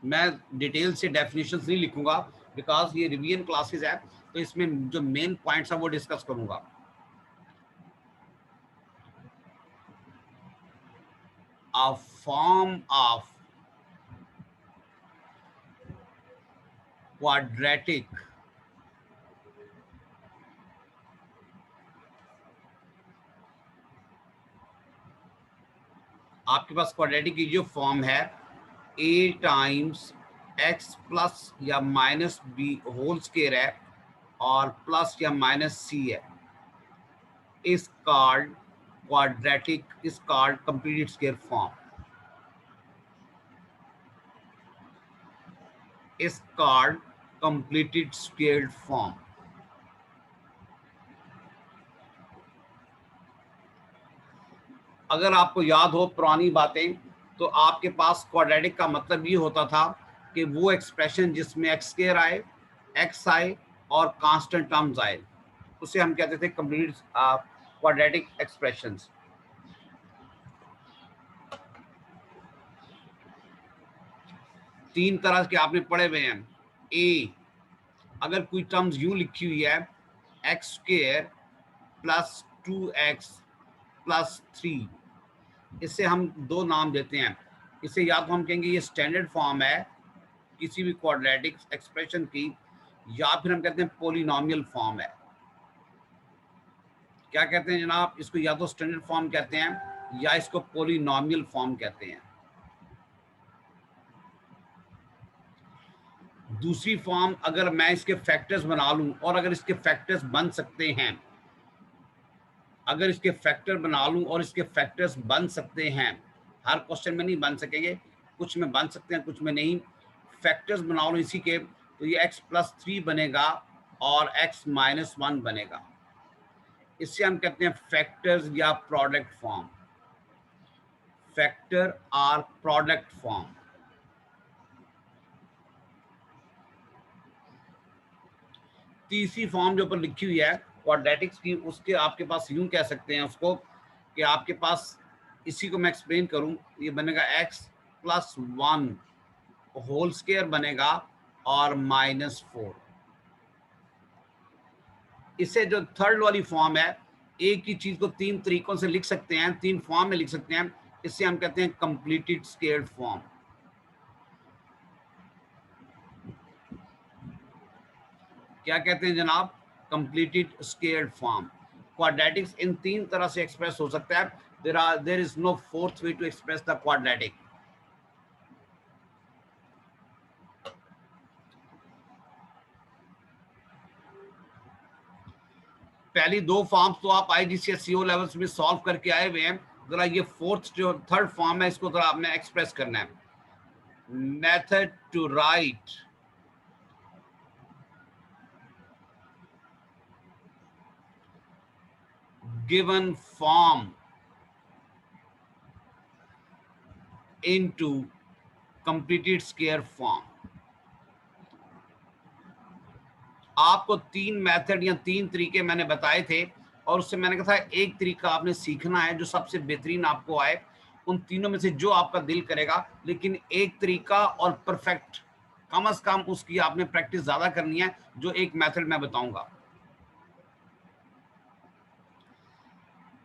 मैं डिटेल से डेफिनेशंस नहीं लिखूंगा बिकॉज ये रिवीजन क्लासेस है, तो इसमें जो मेन पॉइंट्स है वो डिस्कस करूंगा। A form of quadratic आपके पास क्वाड्रेटिक की जो फॉर्म है a टाइम्स x प्लस या माइनस b होल स्क्वायर है और प्लस या माइनस c है, इस कॉल्ड क्वाड्रेटिक, इस कॉल्ड कंप्लीट स्क्वायर फॉर्म, इस कॉल्ड कंप्लीटेड स्क्वेयर्ड फॉर्म। अगर आपको याद हो पुरानी बातें, तो आपके पास क्वाड्रेटिक का मतलब ये होता था कि वो एक्सप्रेशन जिसमें एक्स स्क्वायर आए, एक्स आए और कांस्टेंट टर्म्स आए, उसे हम कहते थे कंप्लीट क्वाड्रेटिक एक्सप्रेशंस। तीन तरह के आपने पढ़े हुए हैं। ए, अगर कोई टर्म्स यूं लिखी हुई है x square plus 2x plus 3, इससे हम दो नाम देते हैं। इसे या तो हम कहेंगे ये स्टैंडर्ड फॉर्म है किसी भी क्वाड्रेटिक एक्सप्रेशन की, या फिर हम कहते हैं पॉलिनोमियल फॉर्म है। क्या कहते हैं जनाब? इसको या तो स्टैंडर्ड फॉर्म कहते हैं या इसको पॉलिनोमियल फॉर्म कहते हैं। दूसरी फॉर्म, अगर मैं इसके फैक्टर्स बना लूं और अगर इसके फैक्टर्स बन सकते हैं, अगर इसके फैक्टर बना लूं और इसके फैक्टर्स बन सकते हैं, हर क्वेश्चन में नहीं बन सकेंगे, कुछ में बन सकते हैं कुछ में नहीं, फैक्टर्स बना लो इसी के, तो ये x प्लस 3 बनेगा और x माइनस 1 बनेगा। इससे हम कहते हैं फैक्टर्स या प्रोडक्ट फॉर्म, फैक्टर और प्रोडक्ट फॉर्म। तीसरी फॉर्म जो ऊपर लिखी हुई है क्वाड्रेटिक्स की, उसके आपके पास यूं कह सकते हैं उसको कि आपके पास, इसी को मैं एक्सप्लेन करूं, ये बनेगा x प्लस 1 होल स्क्वायर बनेगा और माइनस 4। इससे जो थर्ड वाली फॉर्म है, एक ही चीज को तीन तरीकों से लिख सकते हैं, तीन फॉर्म में लिख सकते हैं, इससे हम कहते हैं कंप्लीटेड स्क्वेयर्ड फॉर्म। क्या कहते हैं जनाब? Completed squared form. क्वाड्रेटिक्स इन तीन तरह से एक्सप्रेस हो सकता है। There is no fourth way to express the quadratic. पहली दो फॉर्म्स तो आप IGCSE CO लेवल्स में सॉल्व करके आए हुए हैं। जरा ये फोर्थ जो थर्ड फॉर्म है, इसको जरा आपने एक्सप्रेस करना है। Method to write given form into completed square form। आपको तीन मेथड या तीन तरीके मैंने बताए थे, और उससे मैंने कहा था एक तरीका आपने सीखना है जो सबसे बेहतरीन आपको आए। उन तीनों में से जो आपका दिल करेगा, लेकिन एक तरीका और परफेक्ट, कम से कम उसकी आपने प्रैक्टिस ज्यादा करनी है, जो एक मेथड मैं बताऊंगा।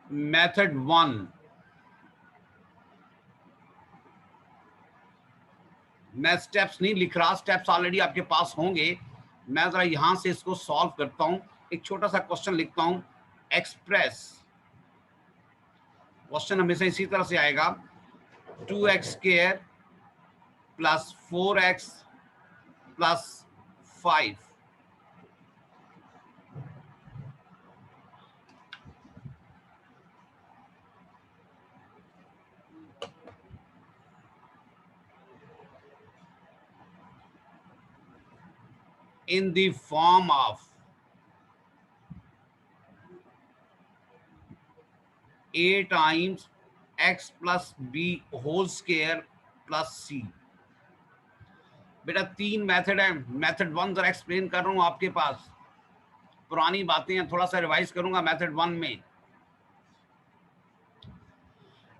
मेथड 1, मैं स्टेप्स नहीं लिख रहा, स्टेप्स ऑलरेडी आपके पास होंगे। मैं जरा यहां से इसको सॉल्व करता हूं। एक छोटा सा क्वेश्चन लिखता हूं। एक्सप्रेस, क्वेश्चन हमेशा इसी तरह से आएगा, 2x square plus 4x plus 5 in the form of a times x plus b whole square plus c। बेटा तीन मेथड है। मेथड 1 जरा एक्सप्लेन कर रहा हूं आपके पास, पुरानी बातें हैं, थोड़ा सा रिवाइज करूंगा। मेथड 1 में,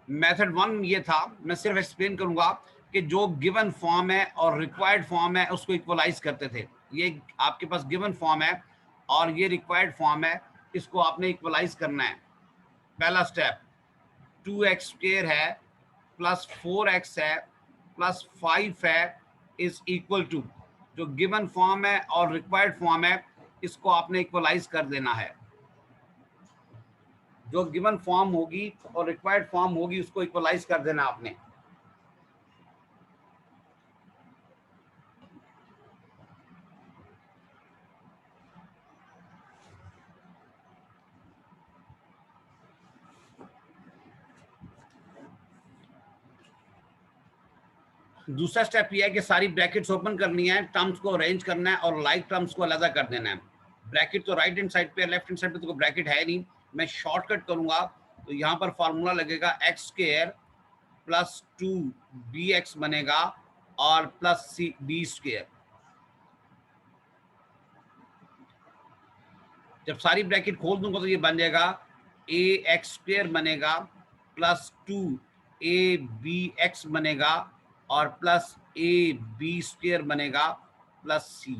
मेथड 1 ये था, मैं सिर्फ एक्सप्लेन करूंगा कि जो गिवन फॉर्म है और रिक्वायर्ड फॉर्म है उसको इक्वलाइज करते थे। ये आपके पास गिवन फॉर्म है और ये रिक्वायर्ड फॉर्म है, इसको आपने इक्वलाइज करना है। पहला स्टेप 2x स्क्वायर है प्लस 4x है प्लस 5 है इज इक्वल टू, जो गिवन फॉर्म है और रिक्वायर्ड फॉर्म है इसको आपने इक्वलाइज कर देना है। जो गिवन फॉर्म होगी और रिक्वायर्ड फॉर्म होगी उसको इक्वलाइज कर देना आपने। दूसरा स्टेप ये है कि सारी ब्रैकेट्स ओपन करनी है, टर्म्स को अरेंज करना है और लाइक टर्म्स को अलग कर देना है। ब्रैकेट तो राइट हैंड साइड पे, लेफ्ट हैंड साइड पे तो कोई ब्रैकेट है नहीं, मैं शॉर्टकट करूंगा। तो यहाँ पर फार्मूला लगेगा एक्स स्क्वायर प्लस 2bx बनेगा और प्लस b स्क्वायर। जब सारी ब्रैकेट खोल दूंगा तो ये बन जाएगा ax स्क्वायर बनेगा प्लस 2abx बनेगा और प्लस ab स्क्वायर बनेगा प्लस c।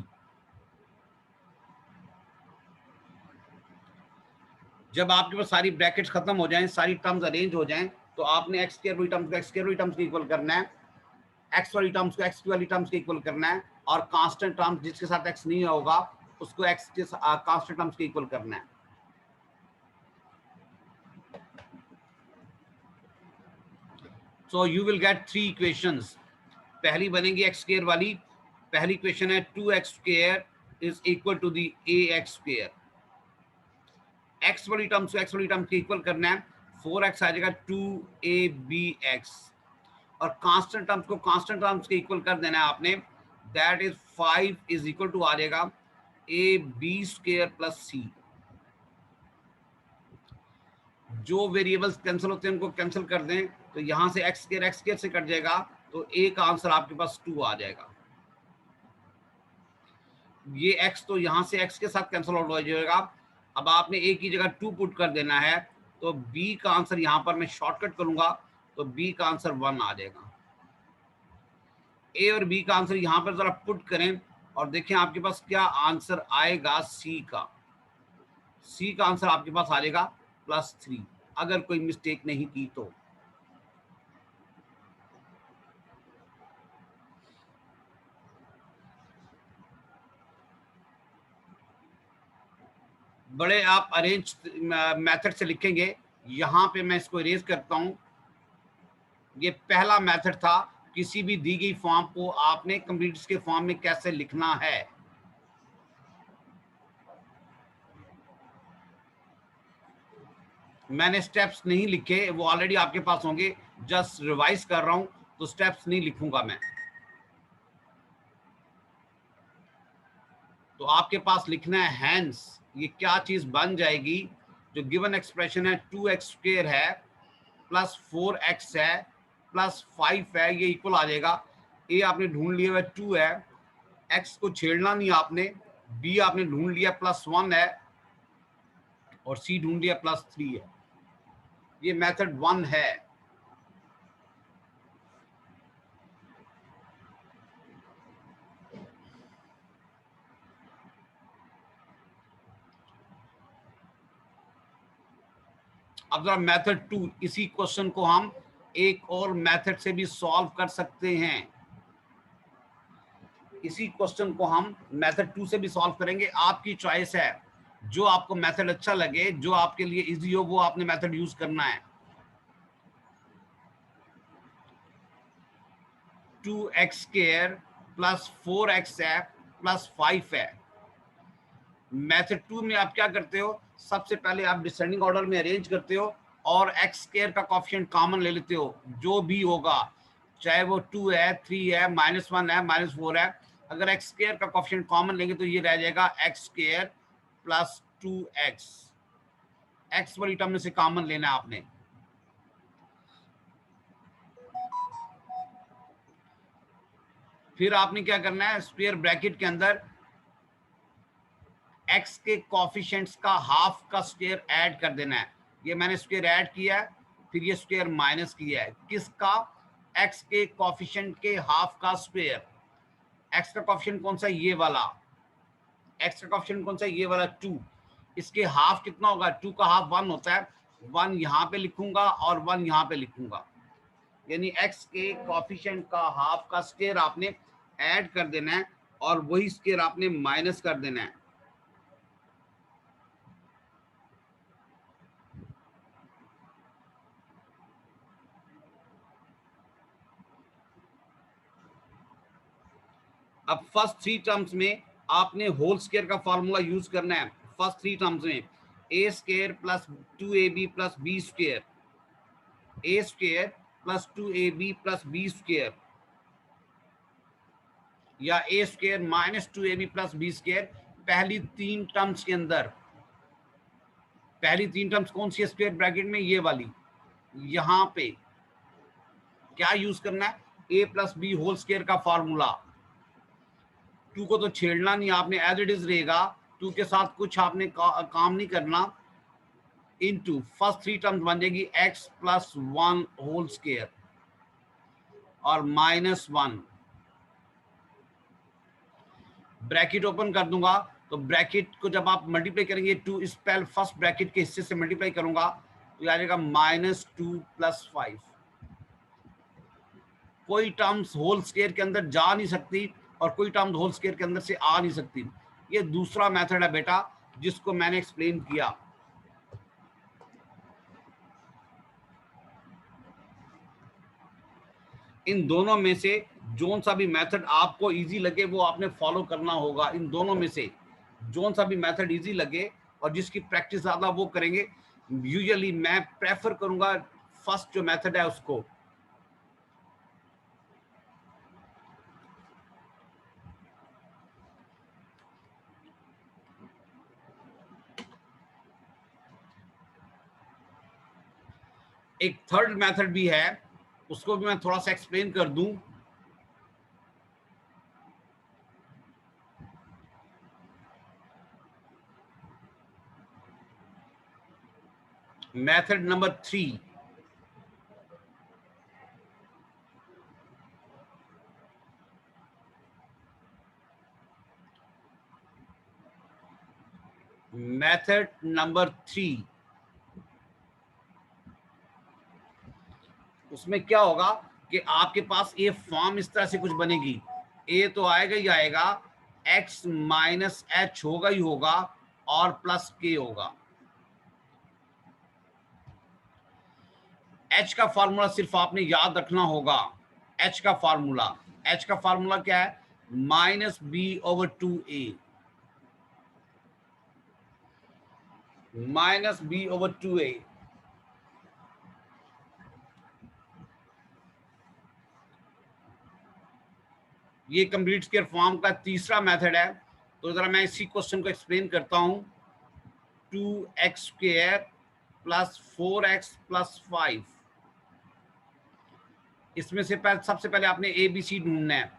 जब आपके पास सारी ब्रैकेट्स खत्म हो जाएं, सारी टर्म्स अरेंज हो जाएं, तो आपने एक्स स्क्वायर वाली टर्म्स को एक्स स्क्वायर वाली टर्म्स के इक्वल करना है, एक्स वाली टर्म्स को एक्स वाली टर्म्स के इक्वल करना है और कांस्टेंट टर्म्स जिसके साथ एक्स नहीं होगा उसको एक्स के कांस्टेंट टर्म्स के इक्वल करना है। So you will get 3 equations. पहली बनेगी एक्स स्क्वायर वाली। पहली इक्वेशन है 2x square is equal to the ax square. X वाली टर्म्स को एक्स वाली टर्म्स के इक्वल करना है, 4x आ जाएगा 2abx और कांस्टेंट टर्म्स को कांस्टेंट टर्म्स के इक्वल कर देना है आपने, that is 5 is equal to आ जाएगा ab स्क्वायर प्लस c। जो वेरिएबल्स कैंसिल होते हैं उनको कैंसिल कर दें तो यहां से एक्स स्क्वायर से कट जाएगा, तो a का आंसर आपके पास 2 आ जाएगा। ये x तो यहां से x के साथ कैंसिल आउट हो जाएगा। अब आपने a की जगह 2 पुट कर देना है, तो b का आंसर यहां पर मैं शॉर्टकट करूंगा तो b का आंसर 1 आ जाएगा। a और b का आंसर यहां पर जरा पुट करें और देखें आपके पास क्या आंसर आएगा। c का आंसर आपके पास आ जाएगा +3, अगर कोई मिस्टेक नहीं की तो। बड़े आप अरेंज मेथड से लिखेंगे, यहां पे मैं इसको इरेज करता हूं। ये पहला मेथड था, किसी भी दी गई फॉर्म को आपने कंप्लीट के फॉर्म में कैसे लिखना है। मैंने स्टेप्स नहीं लिखे, वो ऑलरेडी आपके पास होंगे, जस्ट रिवाइज कर रहा हूं तो स्टेप्स नहीं लिखूंगा मैं। तो आपके पास लिखना है हैंस ये क्या चीज बन जाएगी। जो गिवन एक्सप्रेशन है 2x स्क्वायर है प्लस 4x है प्लस 5 है, ये इक्वल आ जाएगा। ए आपने ढूंढ लिया है 2 है, x को छेड़ना नहीं आपने, b आपने ढूंढ लिया +1 है और c ढूंढ लिया +3 है। ये मेथड 1 है। अब जरा मेथड 2, इसी क्वेश्चन को हम एक और मेथड से भी सॉल्व कर सकते हैं। इसी क्वेश्चन को हम मेथड 2 से भी सॉल्व करेंगे, आपकी चॉइस है। जो आपको मेथड अच्छा लगे, जो आपके लिए इजी हो, वो आपने मेथड यूज करना है। 2x स्क्वायर प्लस 4x है प्लस 5 है। मेथड 2 में आप क्या करते हो, सबसे पहले आप डिसेंडिंग ऑर्डर में अरेंज करते हो और एक्स स्क्वायर का कॉफिशिएंट कॉमन ले लेते हो, जो भी होगा, चाहे वो 2 है, 3 है, -1 है, -4 है। अगर एक्स स्क्वायर का कॉफिशिएंट कॉमन लेंगे तो ये रह जाएगा x square plus 2x। X वाली टर्म में से कॉमन लेना है आपने। फिर आपने क्या करना है, स्क्वायर ब्रैकेट के अंदर x के कॉफिशिएंट्स का हाफ का स्क्वायर ऐड कर देना है। ये मैंने स्क्वायर ऐड किया है, फिर ये स्क्वायर माइनस किया है, किसका, एक्स के कॉफिशिएंट के हाफ का स्क्वायर। एक्स का कॉफिशिएंट कौन सा है? ये वाला। एक्स का कॉफिशिएंट कौन सा है? ये वाला 2। इसके हाफ कितना होगा? 2 का हाफ 1 होता है। 1 यहाँ पे लिखूंगा और 1 यहाँ पे लिखूंगा, यानी एक्स के कॉफिशिएंट का हाफ का स्क्वायर आपने ऐड कर देना है और वही स्क्वायर आपने माइनस कर देना है। अब फर्स्ट 3 टर्म्स में आपने होल स्क्वायर का फॉर्मूला यूज करना है। फर्स्ट 3 टर्म्स में A square plus 2ab plus B square, A square plus 2ab plus B square, या A square minus 2ab plus B square. पहली 3 टर्म्स के अंदर, पहली 3 टर्म्स कौन सी है स्क्वायर ब्रैकेट में? ये वाली। यहां पे क्या यूज करना है? ए प्लस बी होल स्क्वायर का फॉर्मूला। 2 को तो छेड़ना नहीं आपने, एज इट इज रहेगा। 2 के साथ कुछ आपने काम नहीं करना। इनटू फर्स्ट 3 टर्म्स बन जाएगी x प्लस 1 होल स्क्वायर और माइनस 1। ब्रैकेट ओपन कर दूंगा तो ब्रैकेट को जब आप मल्टीप्लाई करेंगे 2 इस पहले फर्स्ट ब्रैकेट के हिस्से से मल्टीप्लाई करूंगा तो आ जाएगा -2 + 5। कोई टर्म्स होल स्क्वायर के अंदर जा नहीं सकती और कोई टर्म्स होल स्क्वायर के अंदर से आ नहीं सकती। ये दूसरा मेथड है बेटा, जिसको मैंने एक्सप्लेन किया। इन दोनों में से जोन सा भी मेथड आपको इजी लगे वो आपने फॉलो करना होगा। इन दोनों में से जोन सा भी मेथड इजी लगे और जिसकी प्रैक्टिस ज्यादा वो करेंगे। यूजुअली मैं प्रेफर करूंगा फर्स्ट जो मेथड है उसको। एक थर्ड मेथड भी है, उसको भी मैं थोड़ा सा एक्सप्लेन कर दूं। मेथड नंबर 3, मेथड नंबर 3, उसमें क्या होगा कि आपके पास ये फॉर्म इस तरह से कुछ बनेगी। ए तो आएगा ही आएगा, x माइनस एच होगा ही होगा और प्लस के होगा। h का फॉर्मूला सिर्फ आपने याद रखना होगा। h का फॉर्मूला क्या है? -b/2a, -b/2a। ये कंप्लीट स्क्वायर फॉर्म का तीसरा मेथड है। तो जरा मैं इसी क्वेश्चन को एक्सप्लेन करता हूं। 2x² plus 4x plus 5। इसमें से सबसे पहले आपने ए बी सी ढूंढना है।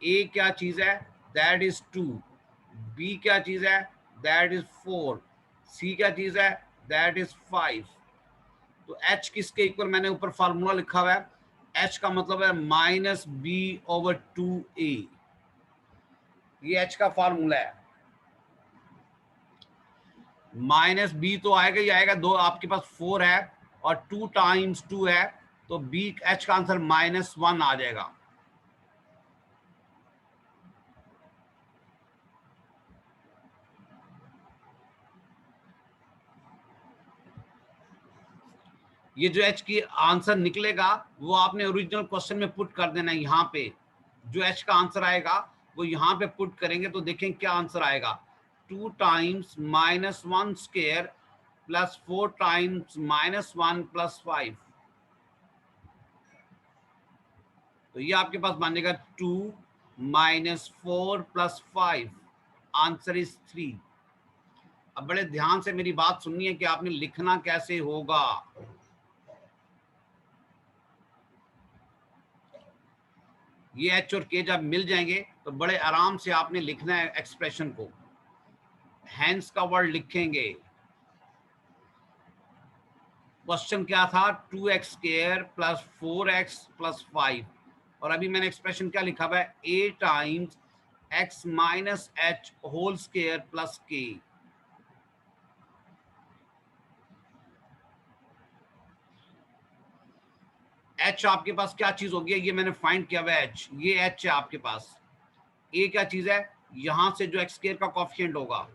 ए क्या चीज है? That is 2। बी क्या चीज है? That is 4। सी क्या चीज है? That is 5। तो एच किसके इक्वल? मैंने ऊपर फार्मूला लिखा हुआ है। एच का मतलब है -b/2a। ये एच का फार्मूला है। -b तो आएगा ही आएगा, दो आपके पास 4 है और 2 टाइम्स 2 है, तो बी एच का आंसर -1 आ जाएगा। ये जो एच की आंसर निकलेगा वो आपने ओरिजिनल क्वेश्चन में पुट कर देना है। यहाँ पे जो एच का आंसर आएगा वो यहाँ पे पुट करेंगे तो देखें क्या आंसर आएगा। 2 times -1 square plus 4 times -1 plus 5। तो ये आपके पास बन जाएगा 2 -4 प्लस 5। Answer is 3। अब बड़े ध्यान से मेरी बात सुननी है कि आपने लिखना कैसे होगा। ये एच और के जब मिल जाएंगे तो बड़े आराम से आपने लिखना है एक्सप्रेशन को। हैंस का वर्ड लिखेंगे। क्वेश्चन क्या था, 2x² प्लस 4x प्लस 5, और अभी मैंने एक्सप्रेशन क्या लिखा हुआ है, a times x minus h whole square plus k। h आपके पास क्या चीज होगी, ये मैंने फाइंड किया हुआ है, h ये h है आपके पास। a क्या चीज है, यहां से जो x² का कॉफिशिएंट होगा,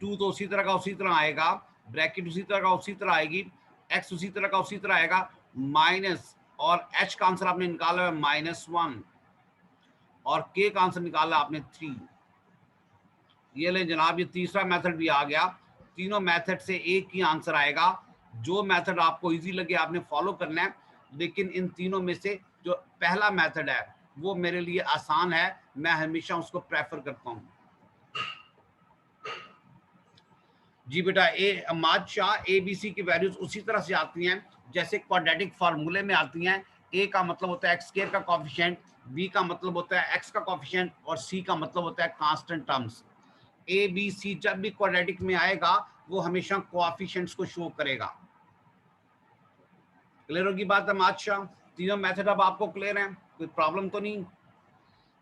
2 तो उसी तरह का उसी तरह आएगा, ब्रैकेट उसी तरह का उसी तरह आएगी, x उसी तरह का उसी तरह आएगा, माइनस, और h का आंसर आपने निकाला है -1, और k का आंसर निकाला आपने 3। ये ले जनाब, ये तीसरा मेथड भी आ गया। तीनों मेथड से एक ही आंसर आएगा। जो मेथड आपको इजी लगे आपने फॉलो करना है, लेकिन इन तीनों में से जो पहला मेथड है वो मेरे लिए आसान है, मैं हमेशा उसको प्रेफर करता हूँ। जी बेटा, अमाद शाह, ABC की वैल्यूज उसी तरह से आती हैं जैसे क्वाड्रेटिक फार्मूले में आती हैं। A का मतलब होता है x² का कॉफिशिएंट, B का मतलब होता है x का कॉफिशिएंट, और C का मतलब होता है कांस्टेंट टर्म्स। ABC जब भी क्वाड्रेटिक में आएगा वो हमेशा कोएफिशिएंट्स को शो करेगा। क्लियर होगी बात अमाद शाह? तीनों मेथड अब आपको क्लियर है, कोई प्रॉब्लम तो नहीं?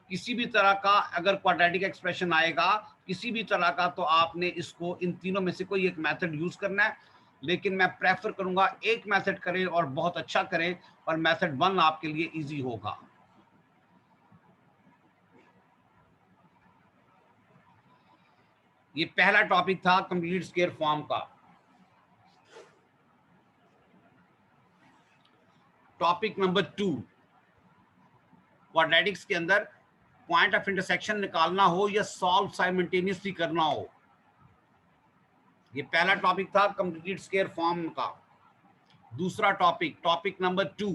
किसी भी तरह का अगर क्वाड्रेटिक एक्सप्रेशन आएगा किसी भी तरह का, तो आपने इसको इन तीनों में से कोई एक मेथड यूज करना है, लेकिन मैं प्रेफर करूंगा एक मेथड करें और बहुत अच्छा करें, और मेथड 1 आपके लिए इजी होगा। ये पहला टॉपिक था कंप्लीट स्क्वायर फॉर्म का। टॉपिक नंबर 2, क्वाड्रेटिक्स के अंदर पॉइंट ऑफ इंटरसेक्शन निकालना हो या सॉल्व साइमल्टेनियसली करना हो। ये पहला टॉपिक था कंप्लीट स्क्वायर फॉर्म का। दूसरा टॉपिक, टॉपिक नंबर 2,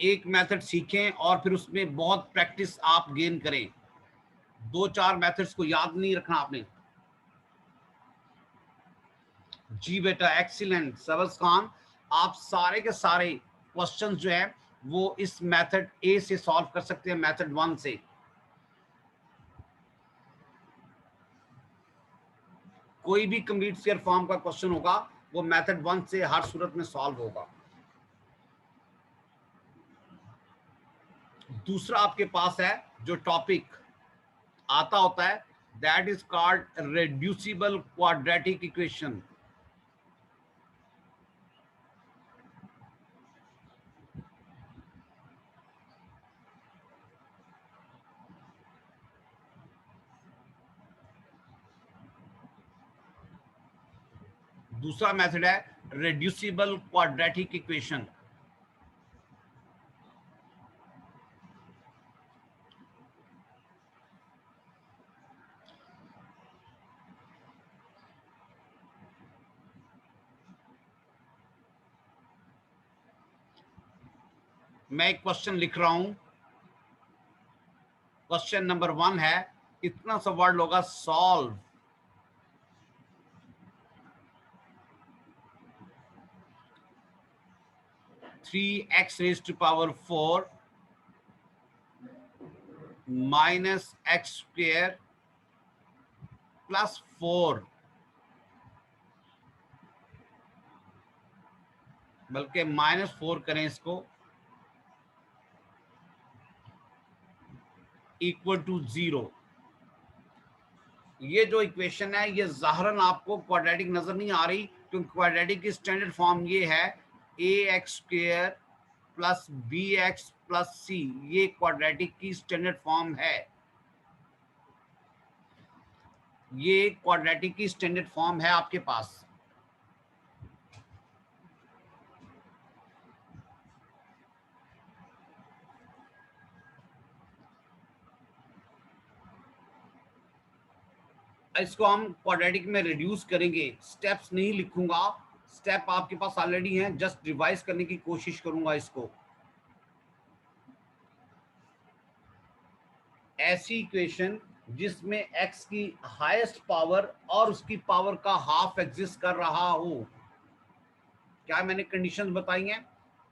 एक मेथड सीखें और फिर उसमें बहुत प्रैक्टिस आप गेन करें। 2-4 मेथड्स को याद नहीं रखना आपने। जी बेटा, एक्सीलेंट सबस खान, आप सारे के सारे क्वेश्चंस जो है वो इस मेथड ए से सॉल्व कर सकते हैं, मेथड 1 से। कोई भी कंप्लीट स्क्वायर फॉर्म का क्वेश्चन होगा वो मेथड 1 से हर सूरत में सॉल्व होगा। दूसरा आपके पास है जो टॉपिक आता होता है, that is called reducible quadratic equation. दूसरा मेथड है रेड्यूसिबल क्वाड्रेटिक इक्वेशन। मैं एक क्वेश्चन लिख रहा हूं, क्वेश्चन नंबर 1 है, इतना सा वर्ड होगा solve. Three x raise to power 4 minus x square plus 4, बल्कि -4 करें इसको, इक्वल टू 0। ये जो इक्वेशन है ये ज़ाहरन आपको क्वाड्रेटिक नजर नहीं आ रही, क्योंकि क्वाड्रेटिक की स्टैंडर्ड फॉर्म ये है ax² plus bx plus c। ये क्वाड्रेटिक की स्टैंडर्ड फॉर्म है, ये क्वाड्रेटिक की स्टैंडर्ड फॉर्म है आपके पास। इसको हम क्वाड्रेटिक में रिड्यूस करेंगे, स्टेप्स नहीं लिखूंगा, स्टेप आपके पास ऑलरेडी हैं, जस्ट रिवाइज करने की कोशिश करूंगा इसको। ऐसी इक्वेशन जिसमें x की हाईएस्ट पावर और उसकी पावर का हाफ एग्जिस्ट कर रहा हो। क्या मैंने कंडीशंस बताई हैं?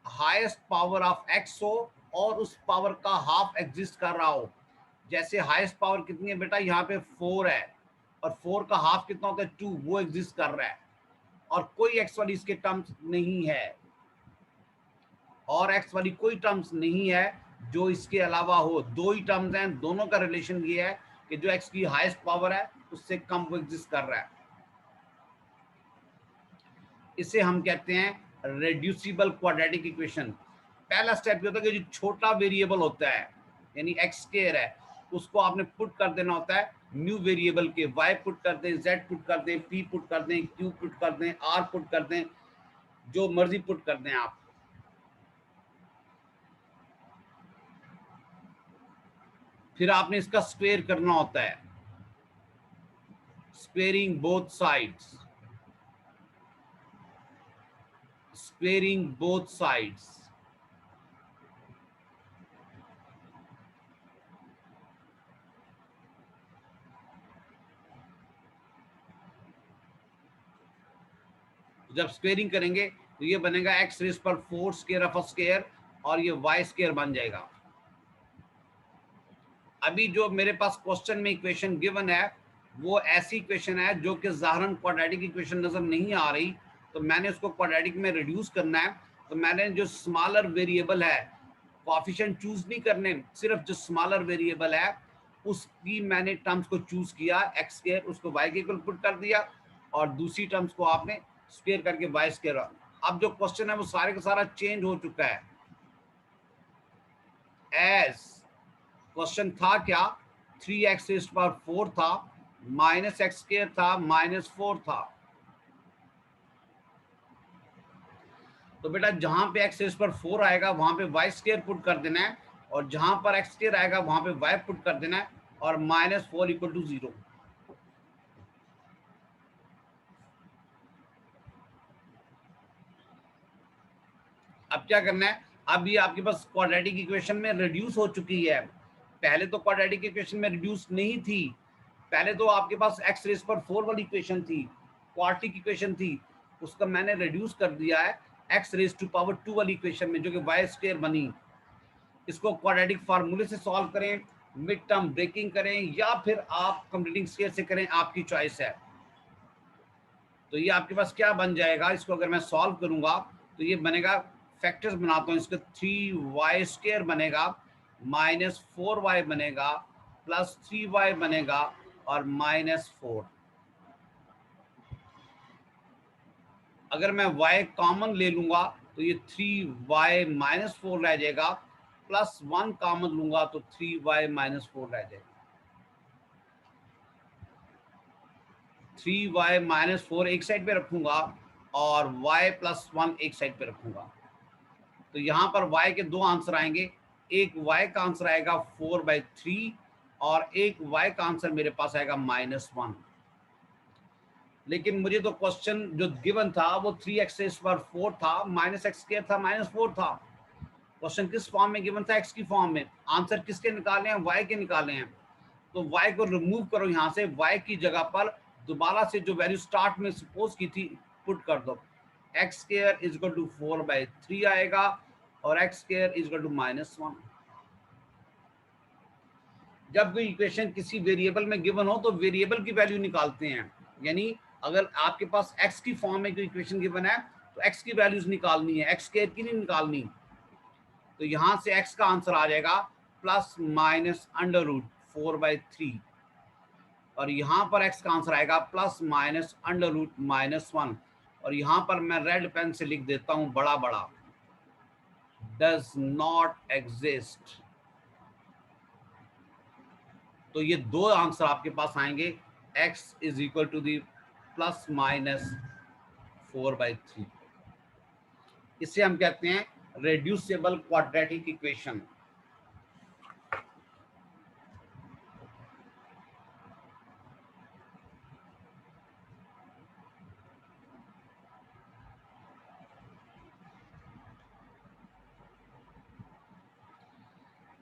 हाईएस्ट पावर ऑफ एक्स हो और उस पावर का हाफ एग्जिस्ट कर रहा हो। जैसे हाईएस्ट पावर कितनी है बेटा, यहाँ पे 4 है और 4 का हाफ कितना होता है 2, वो एग्जिस्ट कर रहा है और कोई एक्स वाली इसके टर्म्स नहीं है, और एक्स वाली कोई टर्म्स नहीं है जो इसके अलावा हो। दो ही टर्म्स हैं, दोनों का रिलेशन ये है कि जो एक्स की हाईएस्ट पावर है उससे कम वो एग्जिस्ट कर रहा है। इसे हम कहते हैं रेड्यूसिबल क्वाड्रेटिक इक्वेशन। पहला स्टेप ये होता है कि जो छोटा वेरिएबल होता है यानी एक्स स्क्वायर है, उसको आपने पुट कर देना होता है न्यू वेरिएबल के। वाई पुट कर दें, जेड पुट कर दें, पी पुट कर दें, क्यू पुट कर दें, आर पुट कर दें, जो मर्जी पुट कर दें आप। फिर आपने इसका स्क्वायर करना होता है, squaring both sides, squaring both sides. जब स्क्वेयरिंग करेंगे तो ये बनेगा एक्स रेस पर 4 स्क्वायर ऑफ स्क्वायर और ये वाई स्क्वायर बन जाएगा। अभी जो मेरे पास क्वेश्चन में इक्वेशन गिवन है वो ऐसी इक्वेशन है जो कि ज़ाहरन क्वाड्रेटिक इक्वेशन नजर नहीं आ रही, तो मैंने उसको क्वाड्रेटिक में रिड्यूस करना है। तो मैंने जो स्मॉलर वेरिएबल है, कोएफिशिएंट चूज नहीं करने, सिर्फ जो स्मॉलर वेरिएबल है उसकी मैंने टर्म्स को चूज किया, एक्स स्क्वायर उसको वाई के इक्वल पुट कर दिया और दूसरी टर्म्स को आपने स्क्वायर करके वाई स्क्वायर। अब जो क्वेश्चन है वो सारे का सारा चेंज हो चुका है। एज क्वेश्चन था क्या, 3x रेज़्ड पावर 4 था, माइनस एक्स स्क्वायर था, माइनस 4 था। तो बेटा जहां पे x रेज़्ड पावर 4 आएगा वहां पे y स्क्वायर पुट कर देना है और जहां पर x स्क्वायर आएगा वहां पे y पुट कर देना है और माइनस 4 इक्वल टू 0। अब क्या करना है, अब ये आपके पास क्वाड्रेटिक इक्वेशन में रिड्यूस हो चुकी है। पहले तो क्वाड्रेटिक इक्वेशन में रिड्यूस नहीं थी, पहले तो आपके पास एक्स रेज़ पर 4 वाली इक्वेशन थी, क्वाड्रेटिक इक्वेशन थी, उसका मैंने रिड्यूस कर दिया है एक्स रेज़ टू पावर 2 वाली इक्वेशन में जो कि वाई स्क्वायर बनी। इसको क्वाड्रेटिक फार्मूले से सॉल्व करें, मिड टर्म ब्रेकिंग करें या फिर आप कंप्लीटिंग स्क्वायर से करें, आपकी चॉइस है। तो ये आपके पास क्या बन जाएगा, इसको अगर मैं सॉल्व करूंगा तो ये बनेगा, फैक्टर्स बनाता हूँ इसका, 3y स्क्वायर बनेगा, माइनस 4y बनेगा, प्लस 3y बनेगा और माइनस 4। अगर मैं y कॉमन ले लूंगा तो ये 3y माइनस 4 रह जाएगा, प्लस 1 कॉमन लूंगा तो 3y माइनस 4 रह जाएगा। 3y माइनस 4 एक साइड पे रखूंगा और y प्लस 1 एक साइड पे रखूंगा। तो यहाँ पर y के दो आंसर आएंगे, एक y का आंसर आएगा 4/3 और एक y का आंसर मेरे पास आएगा -1। लेकिन मुझे तो क्वेश्चन जो गिवन था वो 3x⁴ था, माइनस एक्स स्क्वायर था, -4 था। क्वेश्चन किस फॉर्म में गिवन था, x की फॉर्म में। आंसर किसके निकाले हैं, y के निकाले हैं। तो y को रिमूव करो यहाँ से, y की जगह पर दोबारा से जो वैल्यू स्टार्ट में सपोज की थी पुट कर दो। x² इज इक्वल टू 4/3 आएगा और x² इज इक्वल टू -1। जब कोई इक्वेशन किसी वेरिएबल में गिवन हो तो वेरिएबल की वैल्यू निकालते हैं, यानी अगर आपके पास x की फॉर्म में कोई इक्वेशन गिवन है तो x की वैल्यूज निकालनी है, x² की नहीं निकालनी। तो यहां से x का आंसर आ जाएगा प्लस माइनस √4/3 और यहाँ पर x का आंसर आएगा प्लस माइनस √-1। और यहाँ पर मैं रेड पेन से लिख देता हूँ बड़ा बड़ा, डज नॉट एग्जिस्ट। तो ये दो आंसर आपके पास आएंगे, x is equal to the plus minus 4/3। इसे हम कहते हैं रेड्यूसिबल क्वाड्रेटिक इक्वेशन।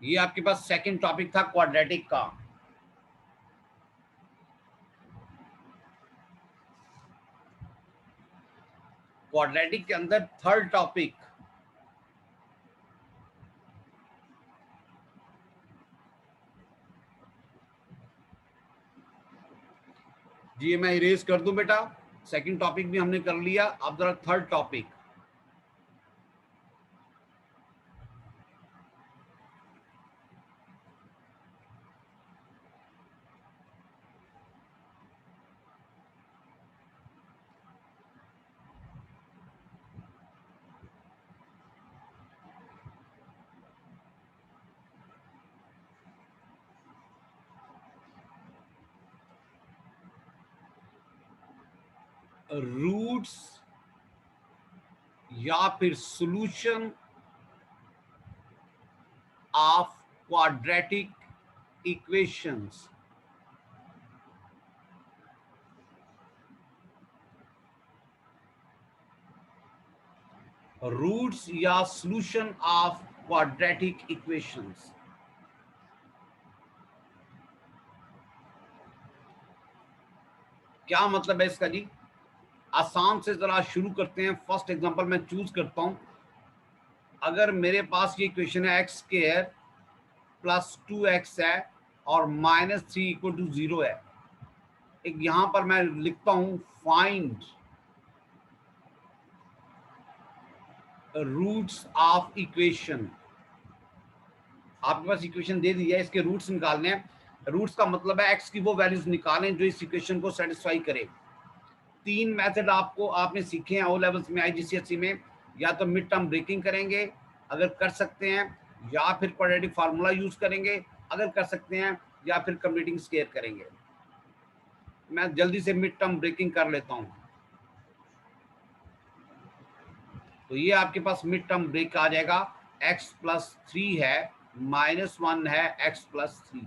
ये आपके पास सेकंड टॉपिक था क्वाड्रेटिक का। क्वाड्रेटिक के अंदर थर्ड टॉपिक जी ये मैं इरेज कर दूं बेटा, सेकंड टॉपिक भी हमने कर लिया, अब जरा थर्ड टॉपिक। रूट्स या फिर solution of quadratic equations. Roots या सॉल्यूशन ऑफ क्वाड्रेटिक इक्वेशंस। क्या मतलब है इसका जी? आसान से जरा शुरू करते हैं। फर्स्ट एग्जांपल मैं चूज करता हूं। अगर मेरे पास ये इक्वेशन है एक्स स्क्वायर प्लस 2x है और -3 इक्वल टू 0 है। एक यहां पर मैं लिखता हूं फाइंड रूट्स ऑफ इक्वेशन। आपके पास इक्वेशन दे दी है, इसके रूट्स निकालने हैं। रूट्स का मतलब है एक्स की वो वैल्यूज निकालें जो इस इक्वेशन को सेटिस्फाई करे। तीन मेथड आपने सीखे हैं ओ लेवल्स में, आईजीसीएसई में। या तो मिड टर्म ब्रेकिंग करेंगे अगर कर सकते हैं, या फिर क्वाड्रेटिक फार्मूला यूज करेंगे अगर कर सकते हैं, या फिर कंप्लीटिंग स्क्वायर करेंगे। मैं जल्दी से मिड टर्म ब्रेकिंग कर लेता हूं। तो ये आपके पास मिड टर्म ब्रेक आ जाएगा। x प्लस 3 है, -1 है x प्लस 3।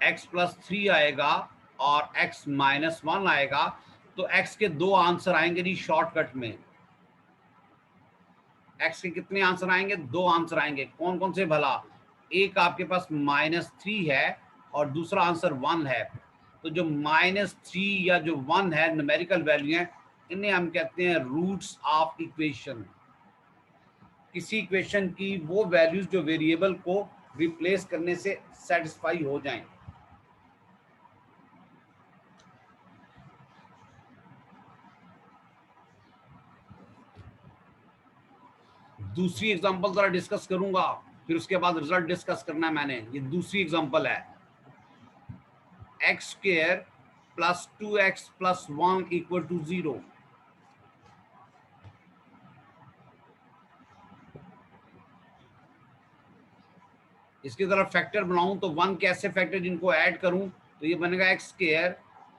x प्लस 3 आएगा और x माइनस 1 आएगा। तो x के दो आंसर आएंगे जी शॉर्टकट में। x के कितने आंसर आएंगे? दो आंसर आएंगे। कौन कौन से भला? एक आपके पास -3 है और दूसरा आंसर 1 है। तो जो -3 या जो 1 है न्यूमेरिकल वैल्यू है, इन्हें हम कहते हैं रूट्स ऑफ इक्वेशन। किसी इक्वेशन की वो वैल्यूज जो वेरिएबल को रिप्लेस करने से सेटिस्फाई हो जाएं। दूसरी एग्जांपल जरा डिस्कस करूंगा, फिर उसके बाद रिजल्ट डिस्कस करना है मैंने। ये दूसरी एग्जांपल है, x square plus 2x plus 1 equal to 0। इसकी तरफ फैक्टर बनाऊं तो 1 के ऐसे फैक्टर जिनको ऐड करूं तो ये बनेगा x square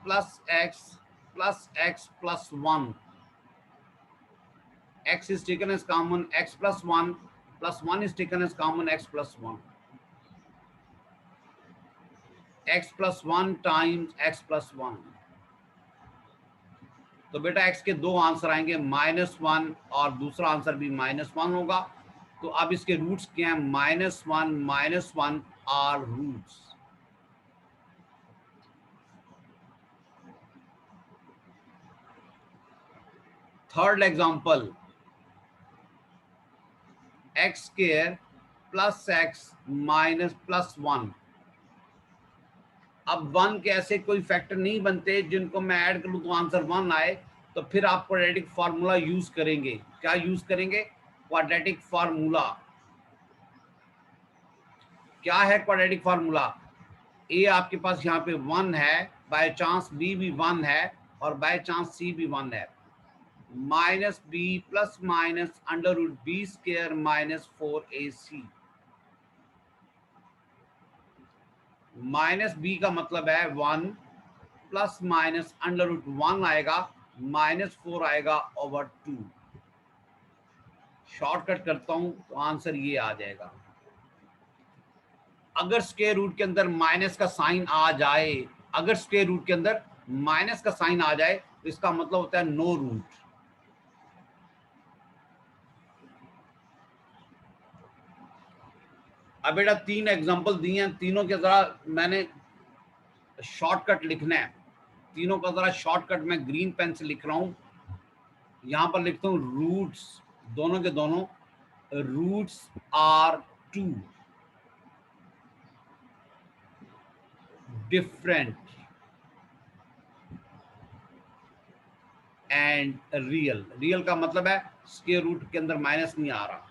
plus x plus 1। x is taken as common, x plus 1 plus 1 is taken as common, x plus 1, x plus 1 times x plus 1। तो बेटा x के दो आंसर आएंगे, -1 और दूसरा आंसर भी -1 होगा। तो अब इसके रूट्स क्या हैं? -1 are roots. Third example, x square plus x minus plus 1। अब 1 के ऐसे कोई फैक्टर नहीं बनते जिनको मैं ऐड करूं तो आंसर 1 आए। तो फिर आप क्वाड्रेटिक फार्मूला यूज करेंगे। क्या यूज करेंगे? Quadratic formula. क्या है क्वाड्रेटिक फार्मूला? ए आपके पास यहाँ पे 1 है, बाय चांस बी भी 1 है और बाय चांस सी भी 1 है। Minus b plus minus under root b square minus 4ac। Minus b का मतलब है 1 प्लस माइनस अंडर रूट 1 आएगा, -4 आएगा ओवर 2। शॉर्टकट करता हूं तो आंसर ये आ जाएगा। अगर स्क्वायर रूट के अंदर माइनस का साइन आ जाए, अगर स्क्वायर रूट के अंदर माइनस का साइन आ जाए तो इसका मतलब होता है नो रूट। अब बेटा तीन एग्जांपल दिए हैं, तीनों के जरा मैंने शॉर्टकट लिखना है। तीनों का जरा शॉर्टकट मैं ग्रीन पेन से लिख रहा हूं। यहां पर लिखता हूं रूट्स, दोनों के दोनों roots are 2 different and real. Real का मतलब है स्क्वायर रूट के अंदर माइनस नहीं आ रहा।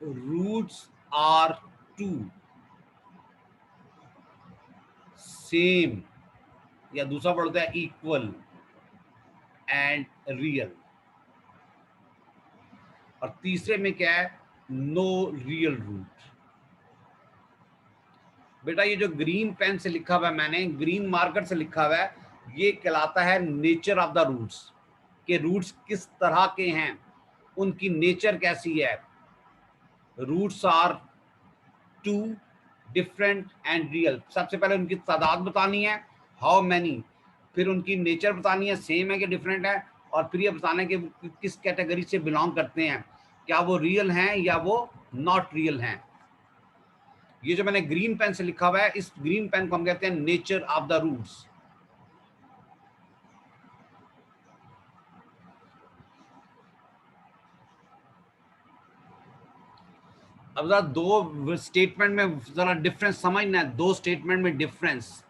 रूट्स आर टू सेम, या दूसरा पढ़ता है इक्वल एंड रियल। और तीसरे में क्या है, नो रियल रूट। बेटा ये जो ग्रीन पेन से लिखा हुआ है, मैंने ग्रीन मार्कर से लिखा हुआ है, ये कहलाता है नेचर ऑफ द रूट्स, के रूट्स किस तरह के हैं, उनकी नेचर कैसी है। Roots are two, different and real. सबसे पहले उनकी तादाद बतानी है, हाउ मैनी, फिर उनकी नेचर बतानी है, सेम है कि डिफरेंट है, और फिर ये बताना है कि किस कैटेगरी से बिलोंग करते हैं, क्या वो रियल हैं या वो नॉट रियल हैं। ये जो मैंने ग्रीन पेन से लिखा हुआ है, इस ग्रीन पेन को हम कहते हैं नेचर ऑफ द रूट्स। अब जरा दो स्टेटमेंट में जरा डिफरेंस समझना है, दो स्टेटमेंट में डिफरेंस।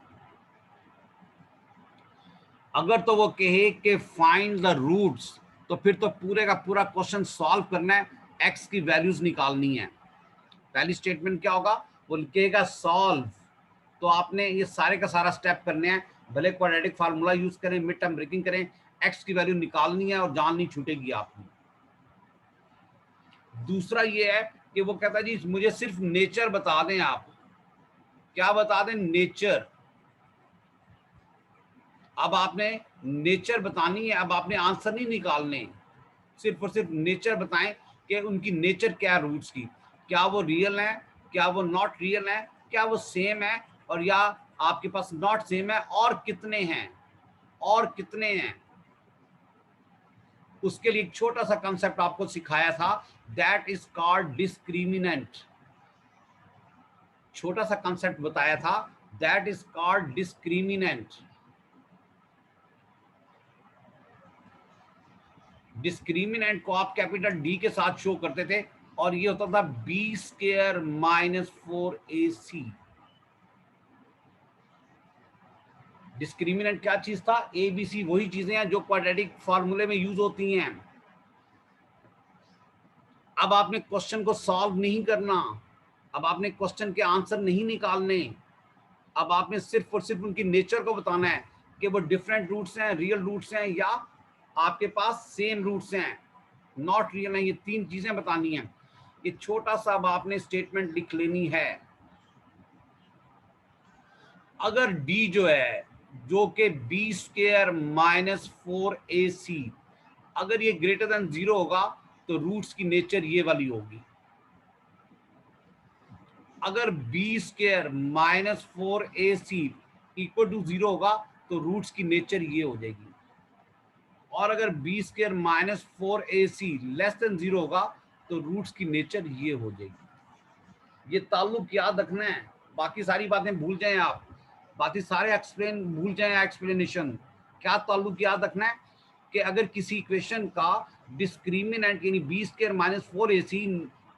अगर तो वो कहे कि फाइंड द रूट्स, तो फिर तो पूरे का पूरा क्वेश्चन सॉल्व करना है, एक्स की वैल्यूज निकालनी है। पहली स्टेटमेंट क्या होगा, वो कहेगा सॉल्व, तो आपने ये सारे का सारा स्टेप करने हैं, भले क्वाड्रेटिक फार्मूला यूज करें, मिड टर्म ब्रेकिंग करें, एक्स की वैल्यू निकालनी है और जान नहीं छूटेगी आपकी। दूसरा ये है कि वो कहता है जी मुझे सिर्फ नेचर बता दें, आप क्या बता दें, नेचर। अब आपने नेचर बतानी है, अब आपने आंसर नहीं निकालने, सिर्फ और सिर्फ नेचर बताएं कि उनकी नेचर क्या है रूट्स की, क्या वो रियल है, क्या वो नॉट रियल है, क्या वो सेम है, और या आपके पास नॉट सेम है, और कितने हैं, और कितने हैं। उसके लिए एक छोटा सा कंसेप्ट आपको सिखाया था, दैट इज कॉल्ड डिस्क्रिमिनेंट। छोटा सा कंसेप्ट बताया था, that is called discriminant. Discriminant को आप कैपिटल डी के साथ शो करते थे, और ये होता था B square minus 4ac। Discriminant क्या चीज था, ए बी सी वही चीजें हैं जो क्वाड्रेटिक फार्मूले में यूज होती हैं। अब आपने क्वेश्चन को सॉल्व नहीं करना, अब आपने क्वेश्चन के आंसर नहीं निकालने, अब आपने सिर्फ और सिर्फ उनकी नेचर को बताना है कि वो डिफरेंट रूट्स हैं, रियल रूट्स हैं, या आपके पास सेम रूट्स हैं, नॉट रियल है। ये तीन चीजें बतानी है। ये छोटा सा अब आपने स्टेटमेंट लिख लेनी है। अगर डी जो है, जो कि बी स्क्वायर माइनस 4ac, अगर ये ग्रेटर देन 0 होगा तो रूट्स की नेचर ये वाली होगी। अगर b square minus 4ac equal to 0 होगा तो रूट्स की नेचर ये हो जाएगी। और अगर b square minus 4ac less than 0 होगा तो रूट्स की नेचर ये हो जाएगी। ये ताल्लुक याद रखना है, बाकी सारी बातें भूल जाएं आप, बाकी सारे एक्सप्लेन भूल जाएं, एक्सप्लेनेशन। क्या ताल्लुक याद रखना है कि अगर किसी इक्वेशन का डिस्क्रिमिनेंट यानी B square minus 4ac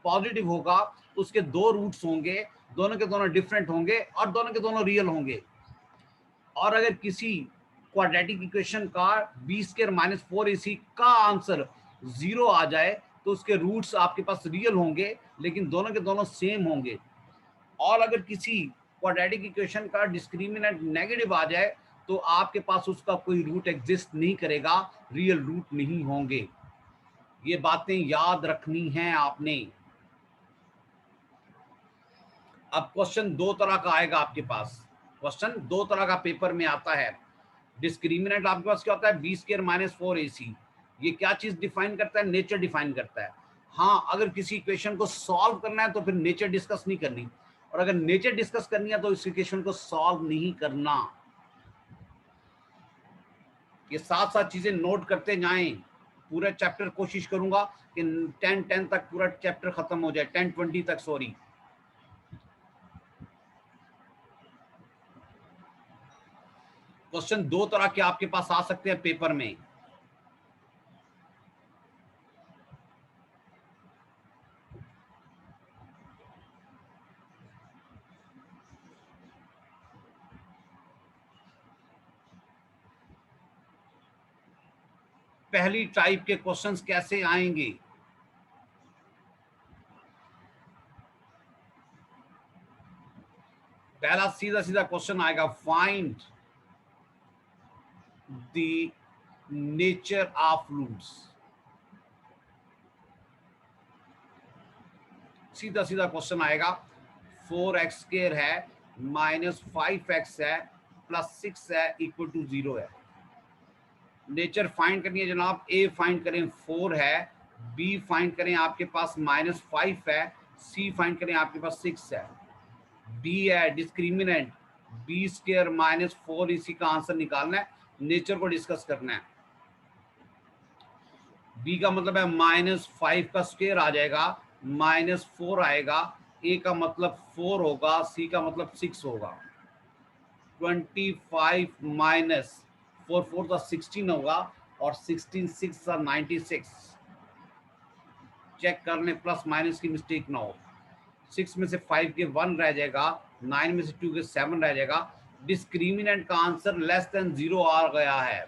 positive होगा तो उसके दो रूट्स होंगे, दोनों के दोनों डिफरेंट होंगे और दोनों के दोनों रियल होंगे। और अगर किसी क्वाड्रेटिक इक्वेशन का बी स्क्वायर माइनस 4ac का आंसर 0 आ जाए तो उसके रूट्स आपके पास रियल होंगे, लेकिन दोनों के दोनों सेम होंगे। और अगर किसी क्वाड्रेटिक इक्वेशन का डिस्क्रिमिनेंट नेगेटिव आ जाए तो आपके पास उसका कोई रूट एग्जिस्ट नहीं करेगा, रियल रूट नहीं होंगे। ये बातें याद रखनी हैं आपने। अब क्वेश्चन दो तरह का आएगा आपके पास, क्वेश्चन दो तरह का पेपर में आता है। डिस्क्रिमिनेंट आपके पास क्या होता है, बी स्क्वायर माइनस 4ac। ये क्या चीज डिफाइन करता है, नेचर डिफाइन करता है। हाँ, अगर किसी इक्वेशन को सॉल्व करना है तो फिर नेचर डिस्कस नहीं करनी, और अगर नेचर डिस्कस करनी है तो इस इक्वेशन को सॉल्व नहीं करना। ये साथ साथ चीजें नोट करते जाएं। पूरा चैप्टर कोशिश करूंगा कि 10 तक पूरा चैप्टर खत्म हो जाए, 10-20 तक, सॉरी। क्वेश्चन दो तरह के आपके पास आ सकते हैं पेपर में। पहली टाइप के क्वेश्चंस कैसे आएंगे? पहला सीधा सीधा क्वेश्चन आएगा, find the nature of roots. सीधा सीधा क्वेश्चन आएगा, 4x² है माइनस 5x है प्लस 6 है इक्वल टू 0 है। नेचर फाइंड करनी है जनाब। ए फाइंड करें 4 है, बी फाइंड करें आपके पास -5 है, सी फाइंड करें आपके पास 6 है। बी है डिस्क्रिमिनेंट, b² -4, इसी का आंसर निकालना है, नेचर को डिस्कस करना है। बी का मतलब है -5 का स्क्वायर आ जाएगा, -4 आएगा, ए का मतलब 4 होगा, सी का मतलब 6 होगा। 25 माइनस 4 4 16 होगा और 16 6 96। चेक कर लें, प्लस माइनस की मिस्टेक ना हो। 6 में से 5 के 1 रह जाएगा, 9 में से 2 के 7 रह जाएगा। डिस्क्रिमिनेंट का आंसर लेस देन 0 आ गया है।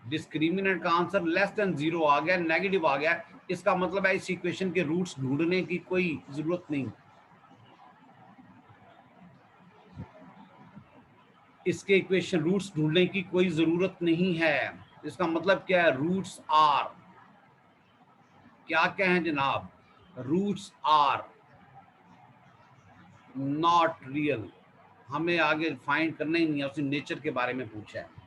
डिस्क्रिमिनेंट का आंसर लेस देन 0 आ गया, नेगेटिव आ गया। इसका मतलब है इस इक्वेशन के रूट्स ढूंढने की कोई जरूरत नहीं, इसके इक्वेशन रूट्स ढूंढने की कोई जरूरत नहीं है। इसका मतलब क्या है? रूट्स आर क्या कहें जनाब? Roots are not real. हमें आगे फाइंड करना ही नहीं है, उसने नेचर के बारे में पूछा है।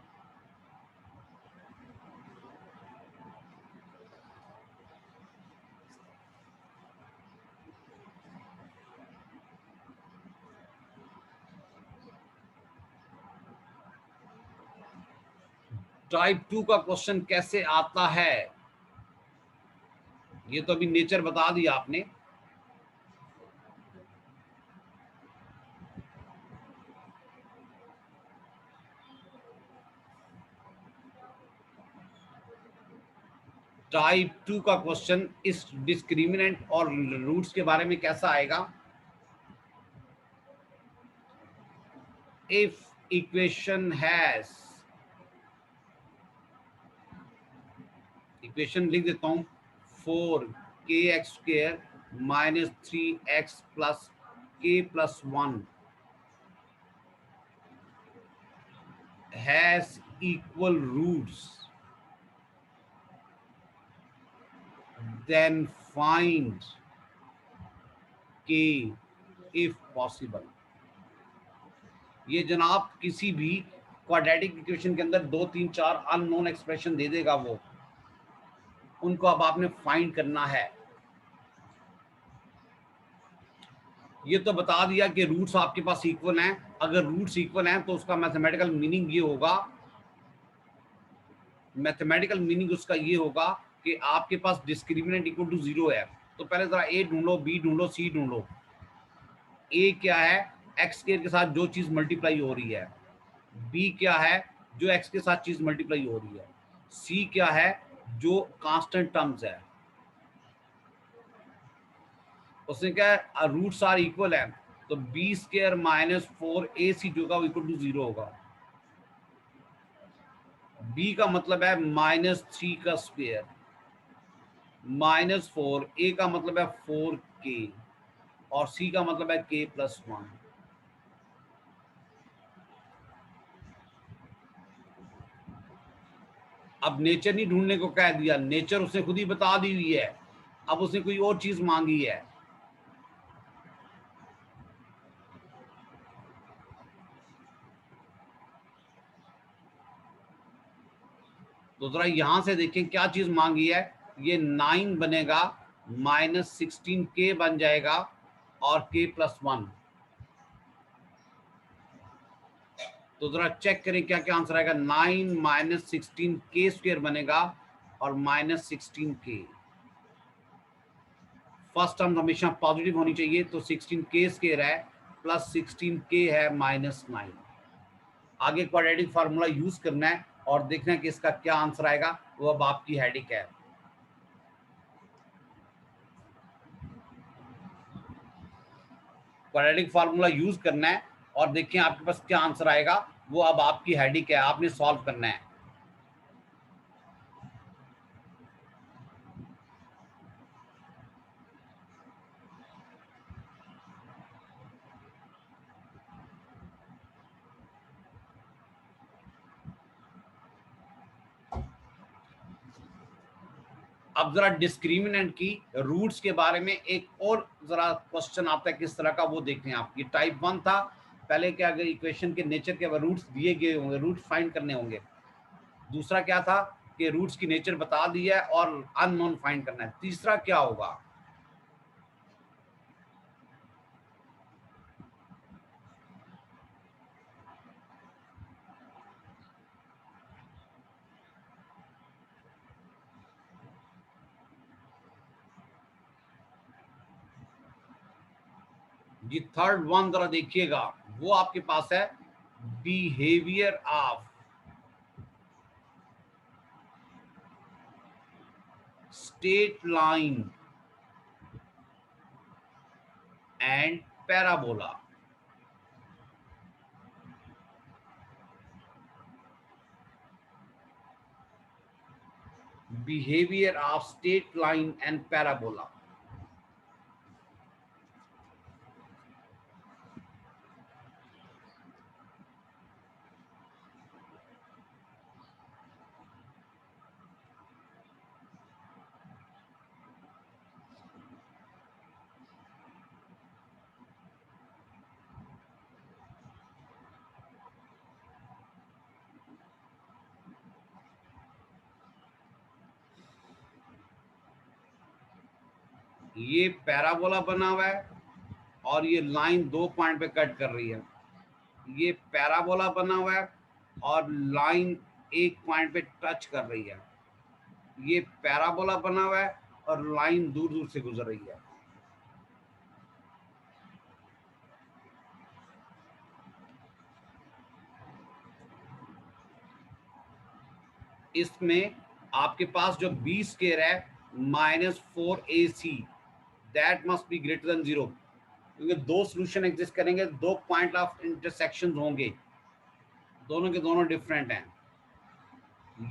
टाइप 2 का क्वेश्चन कैसे आता है? ये तो अभी नेचर बता दिया आपने। टाइप 2 का क्वेश्चन इस डिस्क्रिमिनेंट और रूट्स के बारे में कैसा आएगा? इफ इक्वेशन हैज, इक्वेशन लिख देता हूं, 4kx² -3x plus k+1 has equal roots, then find k if possible। ये जनाब किसी भी क्वाड्रेटिक इक्वेशन के अंदर 2 3 4 अननोन एक्सप्रेशन दे देगा, वो उनको अब आपने फाइंड करना है। ये तो बता दिया कि रूट्स आपके पास इक्वल हैं। अगर रूट्स इक्वल हैं तो उसका मैथमेटिकल मीनिंग ये होगा, मैथमेटिकल मीनिंग उसका ये होगा कि आपके पास डिस्क्रिमिनेंट इक्वल टू 0 है। तो पहले जरा ए ढूंढो, बी ढूंढो, सी ढूंढो। ए क्या है? x² के साथ जो चीज मल्टीप्लाई हो रही है। बी क्या है? जो x के साथ चीज मल्टीप्लाई हो रही है। सी क्या है? जो कांस्टेंट टर्म्स है। उसने क्या रूट्स आर इक्वल है, तो b² -4ac जो होगा इक्वल टू 0 होगा। b का मतलब है -3 का स्क्वायर, -4, a का मतलब है 4k और c का मतलब है k+1। अब नेचर नहीं ढूंढने को कह दिया, नेचर उसने खुद ही बता दी हुई है। अब उसने कोई और चीज मांगी है। तो जरा यहां से देखें क्या चीज मांगी है। ये 9 बनेगा, -16k बन जाएगा और k+1। तो जरा चेक करें क्या क्या आंसर आएगा। 9 -16k² बनेगा और -16k। फर्स्ट टर्म हमेशा पॉजिटिव होनी चाहिए, तो 16k² है प्लस 16k है -9। आगे क्वाड्रेटिक फार्मूला यूज करना है और देखना है कि इसका क्या आंसर आएगा, वो अब आपकी हेडिक है। क्वाड्रेटिक फार्मूला यूज करना है और देखें आपके पास क्या आंसर आएगा, वो अब आपकी हेडिक है, आपने सॉल्व करना है। अब जरा डिस्क्रिमिनेंट की रूट्स के बारे में एक और जरा क्वेश्चन आता है किस तरह का, वो देखें आप। ये टाइप 1 था। पहले क्या, अगर इक्वेशन के नेचर के रूट्स दिए गए होंगे, रूट्स फाइंड करने होंगे। दूसरा क्या था कि रूट्स की नेचर बता दी है और अननोन फाइंड करना है। तीसरा क्या होगा? जी थर्ड वन जरा देखिएगा, वो आपके पास है behaviour of straight line and parabola. Behaviour of straight line and parabola. ये पैराबोला बना हुआ है और ये लाइन 2 पॉइंट पे कट कर रही है। ये पैराबोला बना हुआ है और लाइन 1 पॉइंट पे टच कर रही है। ये पैराबोला बना हुआ है और लाइन दूर दूर से गुजर रही है। इसमें आपके पास जो बी स्क्वायर है -4ac, that must be greater than 0, क्योंकि दो सोल्यूशन एग्जिस्ट करेंगे, दो पॉइंट ऑफ इंटरसेक्शन होंगे, दोनों के दोनों डिफरेंट हैं।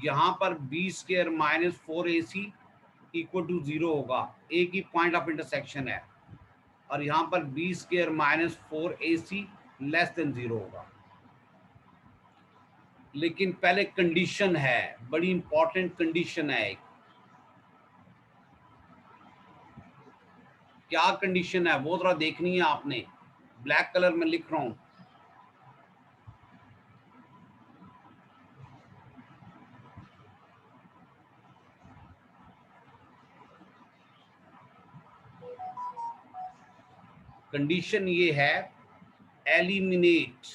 यहाँ पर B square -4ac equal to 0 होगा, एक ही पॉइंट ऑफ इंटरसेक्शन है। और यहाँ पर B square -4ac less than 0 होगा। लेकिन पहले कंडीशन है, बड़ी इंपॉर्टेंट कंडीशन है एक। क्या कंडीशन है वो जरा देखनी है आपने, ब्लैक कलर में लिख रहा हूं। कंडीशन ये है, eliminate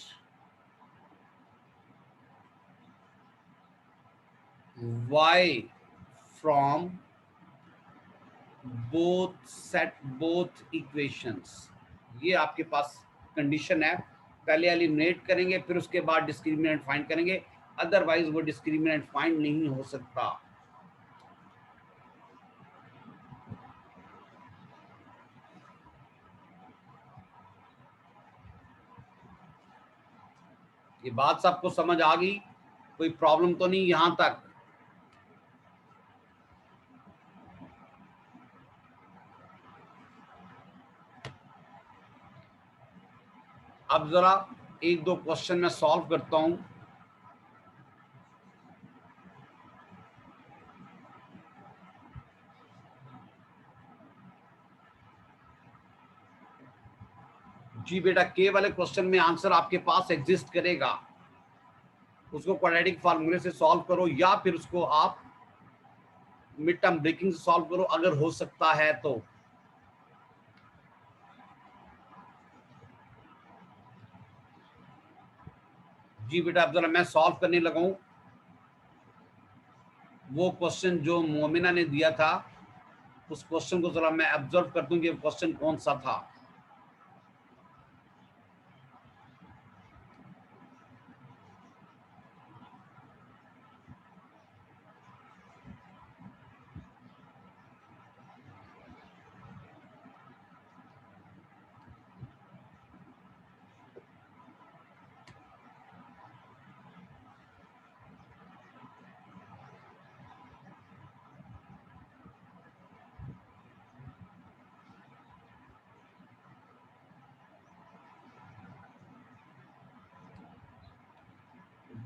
y from both equations। ये आपके पास कंडीशन है। पहले एलिमिनेट करेंगे, फिर उसके बाद डिस्क्रिमिनेंट फाइंड करेंगे, अदरवाइज वो डिस्क्रिमिनेंट फाइंड नहीं हो सकता। ये बात सबको समझ आ गई? कोई प्रॉब्लम तो नहीं यहां तक? अब जरा एक दो क्वेश्चन मैं सॉल्व करता हूं। जी बेटा, के वाले क्वेश्चन में आंसर आपके पास एग्जिस्ट करेगा, उसको क्वाड्रेटिक फार्मूले से सॉल्व करो या फिर उसको आप मिड टर्म ब्रेकिंग से सॉल्व करो अगर हो सकता है तो। जी बेटा, अब जरा मैं सॉल्व करने लगा हूं। वो क्वेश्चन जो मोमिना ने दिया था, उस क्वेश्चन को जरा मैं ऑब्जर्व कर दूं कि क्वेश्चन कौन सा था।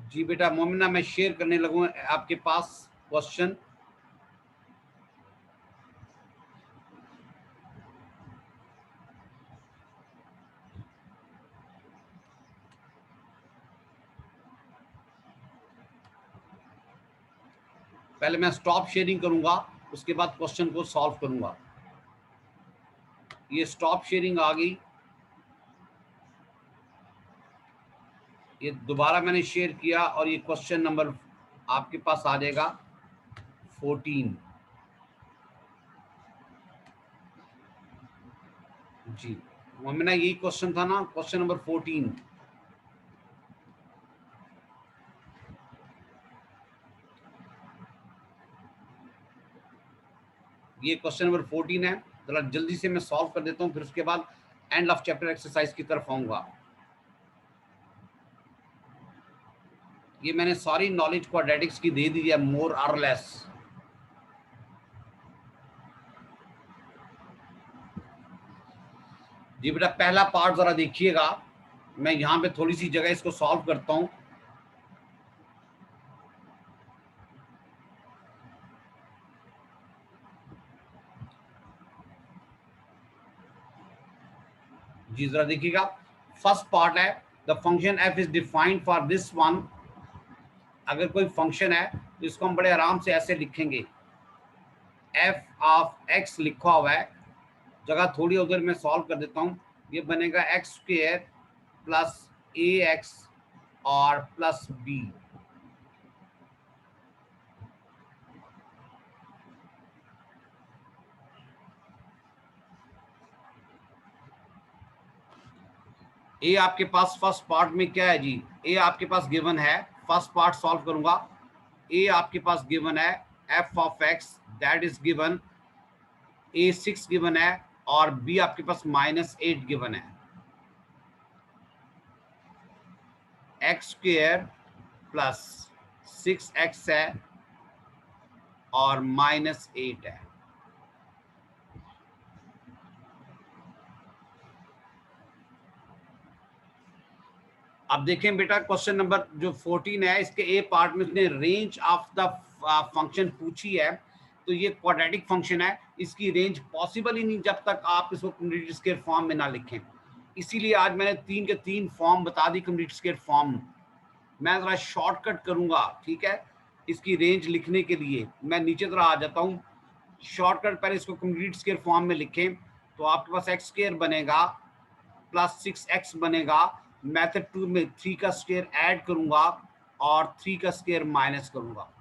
जी बेटा मोमिना, मैं शेयर करने लगूँ आपके पास क्वेश्चन। पहले मैं स्टॉप शेयरिंग करूंगा, उसके बाद क्वेश्चन को सॉल्व करूंगा। ये स्टॉप शेयरिंग आ गई, ये दोबारा मैंने शेयर किया और ये क्वेश्चन नंबर आपके पास आ जाएगा 14। जी मोमिना, यही क्वेश्चन था ना, क्वेश्चन नंबर 14। ये क्वेश्चन नंबर 14 है। जरा जल्दी से मैं सॉल्व कर देता हूँ, फिर उसके बाद एंड ऑफ चैप्टर एक्सरसाइज की तरफ आऊंगा। ये मैंने सारी नॉलेज क्वाड्रेटिक्स की दे दी है, मोर और लेस। जी बेटा, पहला पार्ट जरा देखिएगा, मैं यहाँ पे थोड़ी सी जगह इसको सॉल्व करता हूँ। जी जरा देखिएगा, फर्स्ट पार्ट है the function F is defined for this one. अगर कोई फंक्शन है तो इसको हम बड़े आराम से ऐसे लिखेंगे, एफ ऑफ एक्स लिखा हुआ है, जगह थोड़ी उधर मैं सॉल्व कर देता हूँ। ये बनेगा x square plus A x और प्लस बी। ए आपके पास फर्स्ट पार्ट में क्या है जी, ए आपके पास गिवन है, फर्स्ट पार्ट सॉल्व करूंगा। ए आपके पास गिवन है F of x, that is given, A 6 given है और बी आपके पास -8 गिवन है। एक्स स्क्वेयर प्लस 6x है और -8 है। अब देखें बेटा, क्वेश्चन नंबर जो 14 है, इसके ए पार्ट में उसने रेंज ऑफ द फंक्शन पूछी है। तो ये क्वाड्रेटिक फंक्शन है, इसकी रेंज पॉसिबल ही नहीं जब तक आप इसको कंप्लीट स्क्वायर फॉर्म में ना लिखें। इसीलिए आज मैंने 3 के 3 फॉर्म बता दी कंप्लीट स्क्वायर फॉर्म। मैं जरा शॉर्टकट करूंगा, ठीक है, इसकी रेंज लिखने के लिए मैं नीचे तरह आ जाता हूँ। शॉर्टकट पहले इसको कंप्लीट स्क्वायर फॉर्म में लिखें तो आपके पास एक्स स्क्वायर बनेगा प्लस 6x बनेगा। मेथड 2 में 3 का स्क्वायर ऐड करूंगा और 3 का स्क्वायर माइनस करूंगा।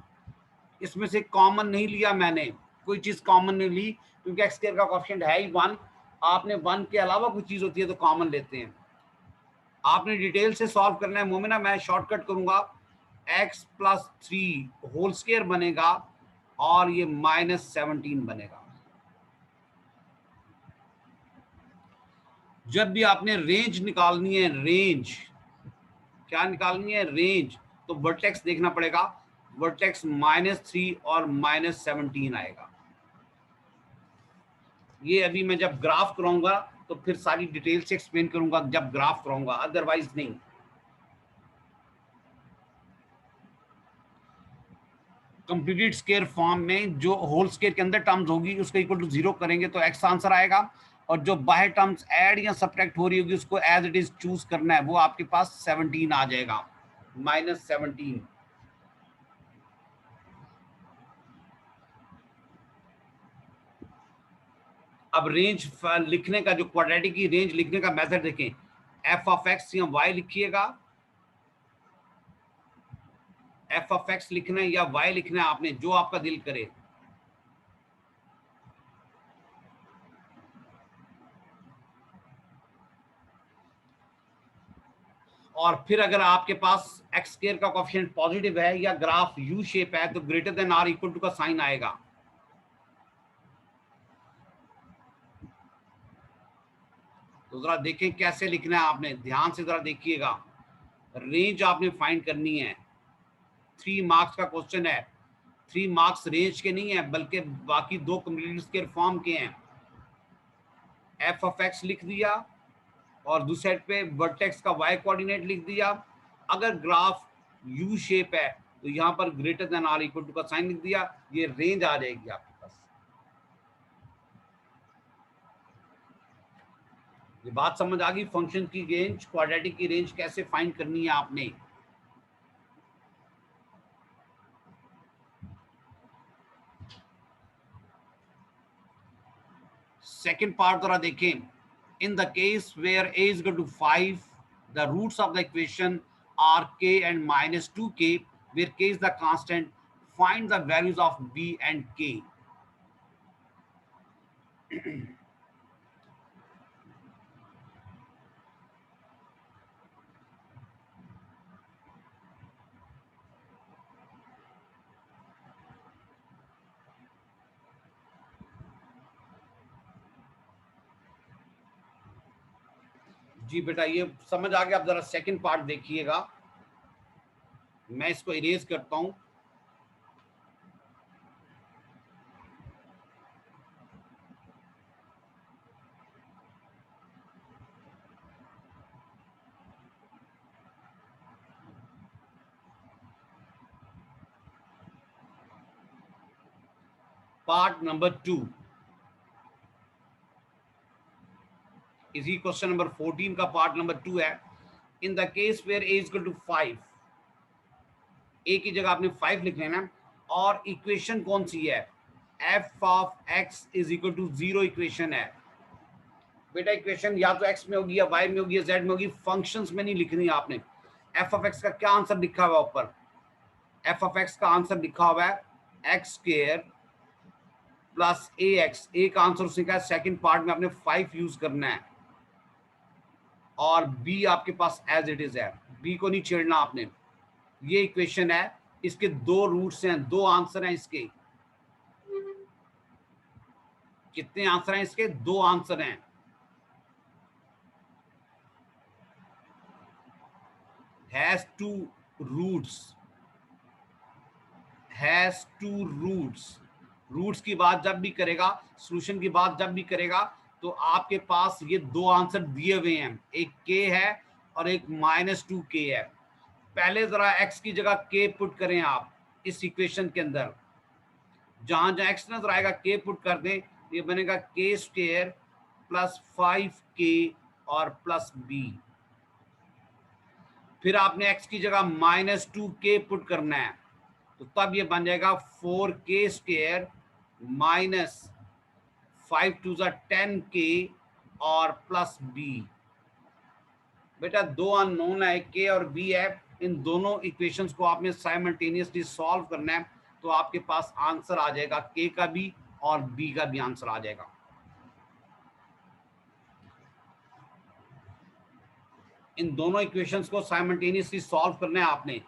इसमें से कॉमन नहीं लिया मैंने, कोई चीज कॉमन नहीं ली, क्योंकि एक्स स्क्वायर का कोएफिशिएंट है ही 1। आपने 1 के अलावा कोई चीज होती है तो कॉमन लेते हैं। आपने डिटेल से सॉल्व करना है मोमिना, मैं शॉर्टकट करूंगा। x प्लस 3 होल स्क्वायर बनेगा और ये -17 बनेगा। जब भी आपने रेंज निकालनी है, रेंज क्या निकालनी है, रेंज, तो वर्टेक्स देखना पड़ेगा। वर्टेक्स -3 और -17 आएगा। ये अभी मैं जब ग्राफ कराऊंगा तो फिर सारी डिटेल से एक्सप्लेन करूंगा जब ग्राफ कराऊंगा, अदरवाइज नहीं। कंप्लीटेड स्क्वायर फॉर्म में जो होल स्क्वायर के अंदर टर्म्स होगी उसको इक्वल टू 0 करेंगे तो x आंसर आएगा, और जो बाहर टर्म्स ऐड या सब्ट्रैक्ट हो रही होगी उसको एज इट इज चूज करना है, वो आपके पास 17 आ जाएगा, -17। अब रेंज लिखने का, जो क्वाड्रेटिक की रेंज लिखने का मेथड देखें, एफ ऑफ एक्स या वाई लिखिएगा, एफ ऑफ एक्स लिखना है या वाई लिखना है, आपने जो आपका दिल करे। और फिर अगर आपके पास एक्स स्क्वायर का कोएफिशिएंट पॉजिटिव है या ग्राफ यू शेप है तो greater than or equal to का साइन आएगा। तो जरा देखें कैसे लिखना है, आपने ध्यान से जरा देखिएगा। रेंज आपने फाइंड करनी है, 3 मार्क्स का क्वेश्चन है। 3 मार्क्स रेंज के नहीं है बल्कि बाकी 2 कंप्लीट स्क्वायर फॉर्म के हैं। एफ ऑफ एक्स लिख दिया और दूसरे साइड पे वर्टेक्स का वाई कोऑर्डिनेट लिख दिया। अगर ग्राफ यू शेप है तो यहाँ पर greater than or equal to का साइन लिख दिया, ये रेंज आ जाएगी आपके पास। ये बात समझ आ गई, फंक्शन की रेंज, क्वाड्रेटिक की रेंज कैसे फाइंड करनी है आपने। सेकेंड पार्ट जरा देखें. In the case where a is equal to 5, the roots of the equation are k and minus 2k, where k is the constant. Find the values of b and k. जी बेटा ये समझ आ गया. आप जरा second part देखिएगा. मैं इसको erase करता हूं. पार्ट नंबर 2 इसी क्वेश्चन नंबर 14 का पार्ट नंबर 2 है. In the case where a is equal to 5, a की जगह आपने 5 लिख लेना. और इक्वेशन कौन सी है? f of x is equal to 0 equation है. बेटा इक्वेशन या तो x में होगी या y में होगी या z में होगी, फंक्शंस में नहीं लिखनी आपने. f ऑफ x का क्या आंसर लिखा हुआ है ऊपर? f ऑफ x का आंसर लिखा हुआ है x square plus ax. a का आंसर उसने कहा सेकंड पार्ट में आपने 5 यूज करना है. और b आपके पास एज इट इज है, b को नहीं छेड़ना आपने. ये इक्वेशन है, इसके 2 रूट्स हैं, 2 आंसर हैं इसके. कितने आंसर हैं इसके? 2 आंसर हैं. Has two roots, has two roots. Roots की बात जब भी करेगा, सॉल्यूशन की बात जब भी करेगा, तो आपके पास ये 2 आंसर दिए हुए हैं. एक k है और एक -2k है. पहले जरा x की जगह k पुट करें आप इस इक्वेशन के अंदर. जहां जहां x नजर आएगा k पुट कर दें. ये बनेगा k स्क्वायर प्लस 5k और प्लस b. फिर आपने x की जगह -2k पुट करना है, तो तब ये बन जाएगा 4k square minus 5 to 10k और प्लस b. बेटा 2 अननोन है, k और b है. इन दोनों इक्वेशंस को आपने साइमल्टेनियसली सॉल्व करना है, तो आपके पास आंसर आ जाएगा k का भी और b का भी आंसर आ जाएगा. इन दोनों इक्वेशंस को साइमल्टेनियसली सॉल्व करना है आपने.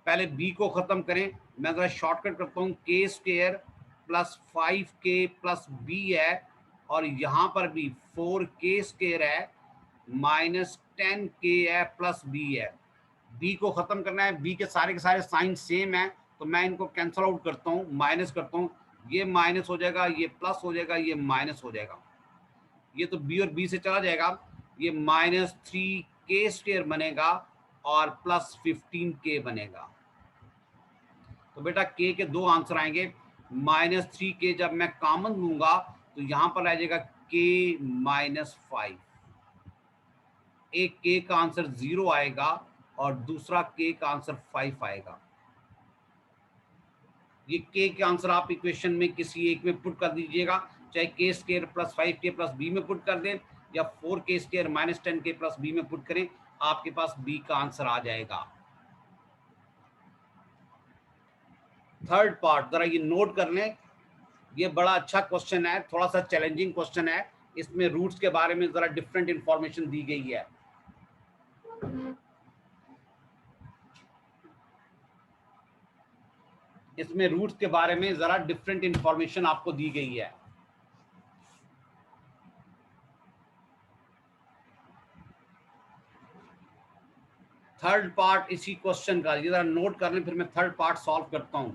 पहले b को खत्म करें. मैं जरा शॉर्टकट करता हूँ. k square plus 5k plus b है, और यहाँ पर भी 4k स्क्वायर है माइनस 10k है प्लस b है. b को खत्म करना है. b के सारे साइन सेम है, तो मैं इनको कैंसल आउट करता हूँ, माइनस करता हूँ. ये माइनस हो जाएगा, ये प्लस हो जाएगा, ये माइनस हो जाएगा. ये तो b और b से चला जाएगा. ये -3k स्क्वायर बनेगा और प्लस 15k बनेगा. तो बेटा k के 2 आंसर आएंगे. -3k जब मैं कॉमन लूंगा तो यहां पर आ जाएगा k -5. एक k का आंसर 0 आएगा और दूसरा k का आंसर 5 आएगा. ये k के आंसर आप इक्वेशन में किसी एक में पुट कर दीजिएगा, चाहे k square plus 5k plus b में पुट कर दें या 4k square minus 10k plus b में पुट करें, आपके पास b का आंसर आ जाएगा. थर्ड पार्ट जरा ये नोट कर लें. ये बड़ा अच्छा क्वेश्चन है, थोड़ा सा चैलेंजिंग क्वेश्चन है. इसमें रूट्स के बारे में जरा डिफरेंट इंफॉर्मेशन दी गई है. इसमें रूट्स के बारे में जरा डिफरेंट इंफॉर्मेशन आपको दी गई है. थर्ड पार्ट इसी क्वेश्चन का, ये जरा नोट कर लें, फिर मैं थर्ड पार्ट सॉल्व करता हूं.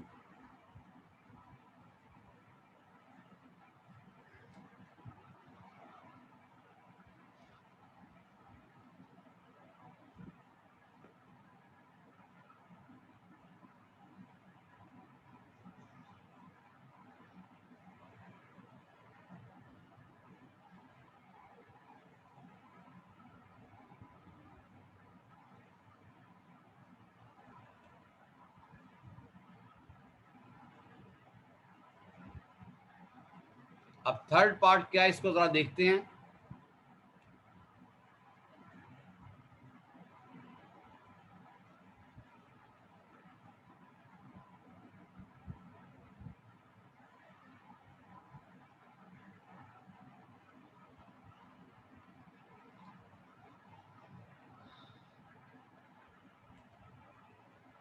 अब थर्ड पार्ट क्या है इसको जरा देखते हैं।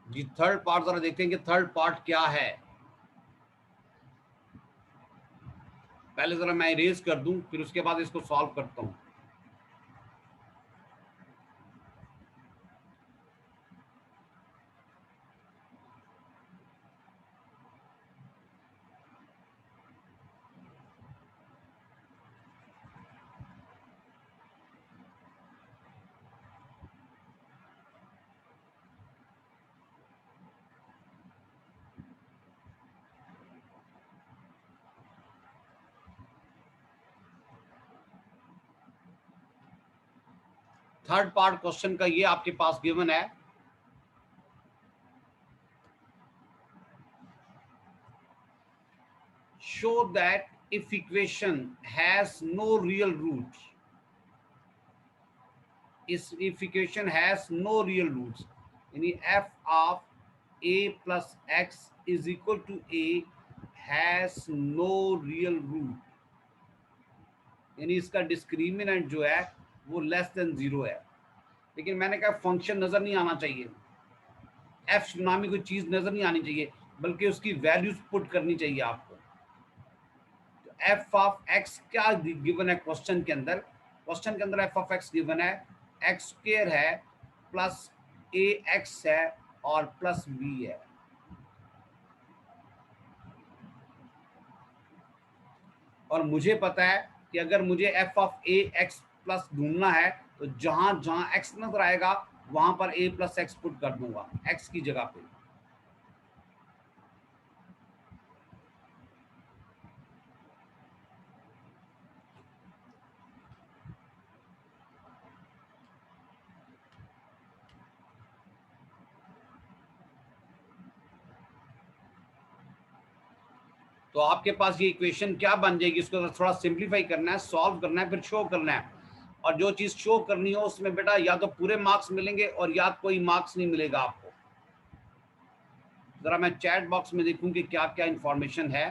जी थर्ड पार्ट जरा देखते हैं कि थर्ड पार्ट क्या है। पहले जरा मैं इरेज कर दूं, फिर उसके बाद इसको सॉल्व करता हूं। थर्ड पार्ट क्वेश्चन का ये आपके पास गिवन है। Show that if equation has no real root, if equation has no real roots, यानी f of a plus x is equal to a has no real root, यानी इसका discriminant जो है वो लेस देन 0 है। लेकिन मैंने कहा फंक्शन नजर नहीं आना चाहिए, एफ नामी कोई चीज नजर नहीं आनी चाहिए, बल्कि उसकी वैल्यूज पुट करनी चाहिए आपको। तो एफ ऑफ एक्स क्या गिवन है क्वेश्चन के अंदर? क्वेश्चन के अंदर एफ ऑफ एक्स गिवन है एक्स स्क्वायर है प्लस ए एक्स है और प्लस बी है। और मुझे पता है कि अगर मुझे F of A x plus ढूंढना है तो जहां जहां एक्स नजर आएगा वहां पर ए प्लस एक्स पुट कर दूंगा एक्स की जगह पे। तो आपके पास ये इक्वेशन क्या बन जाएगी, इसको थोड़ा सिंप्लीफाई करना है, सॉल्व करना है, फिर शो करना है। और जो चीज शो करनी हो उसमें बेटा या तो पूरे मार्क्स मिलेंगे और या कोई मार्क्स नहीं मिलेगा आपको। जरा मैं चैट बॉक्स में देखूं कि क्या क्या इंफॉर्मेशन है।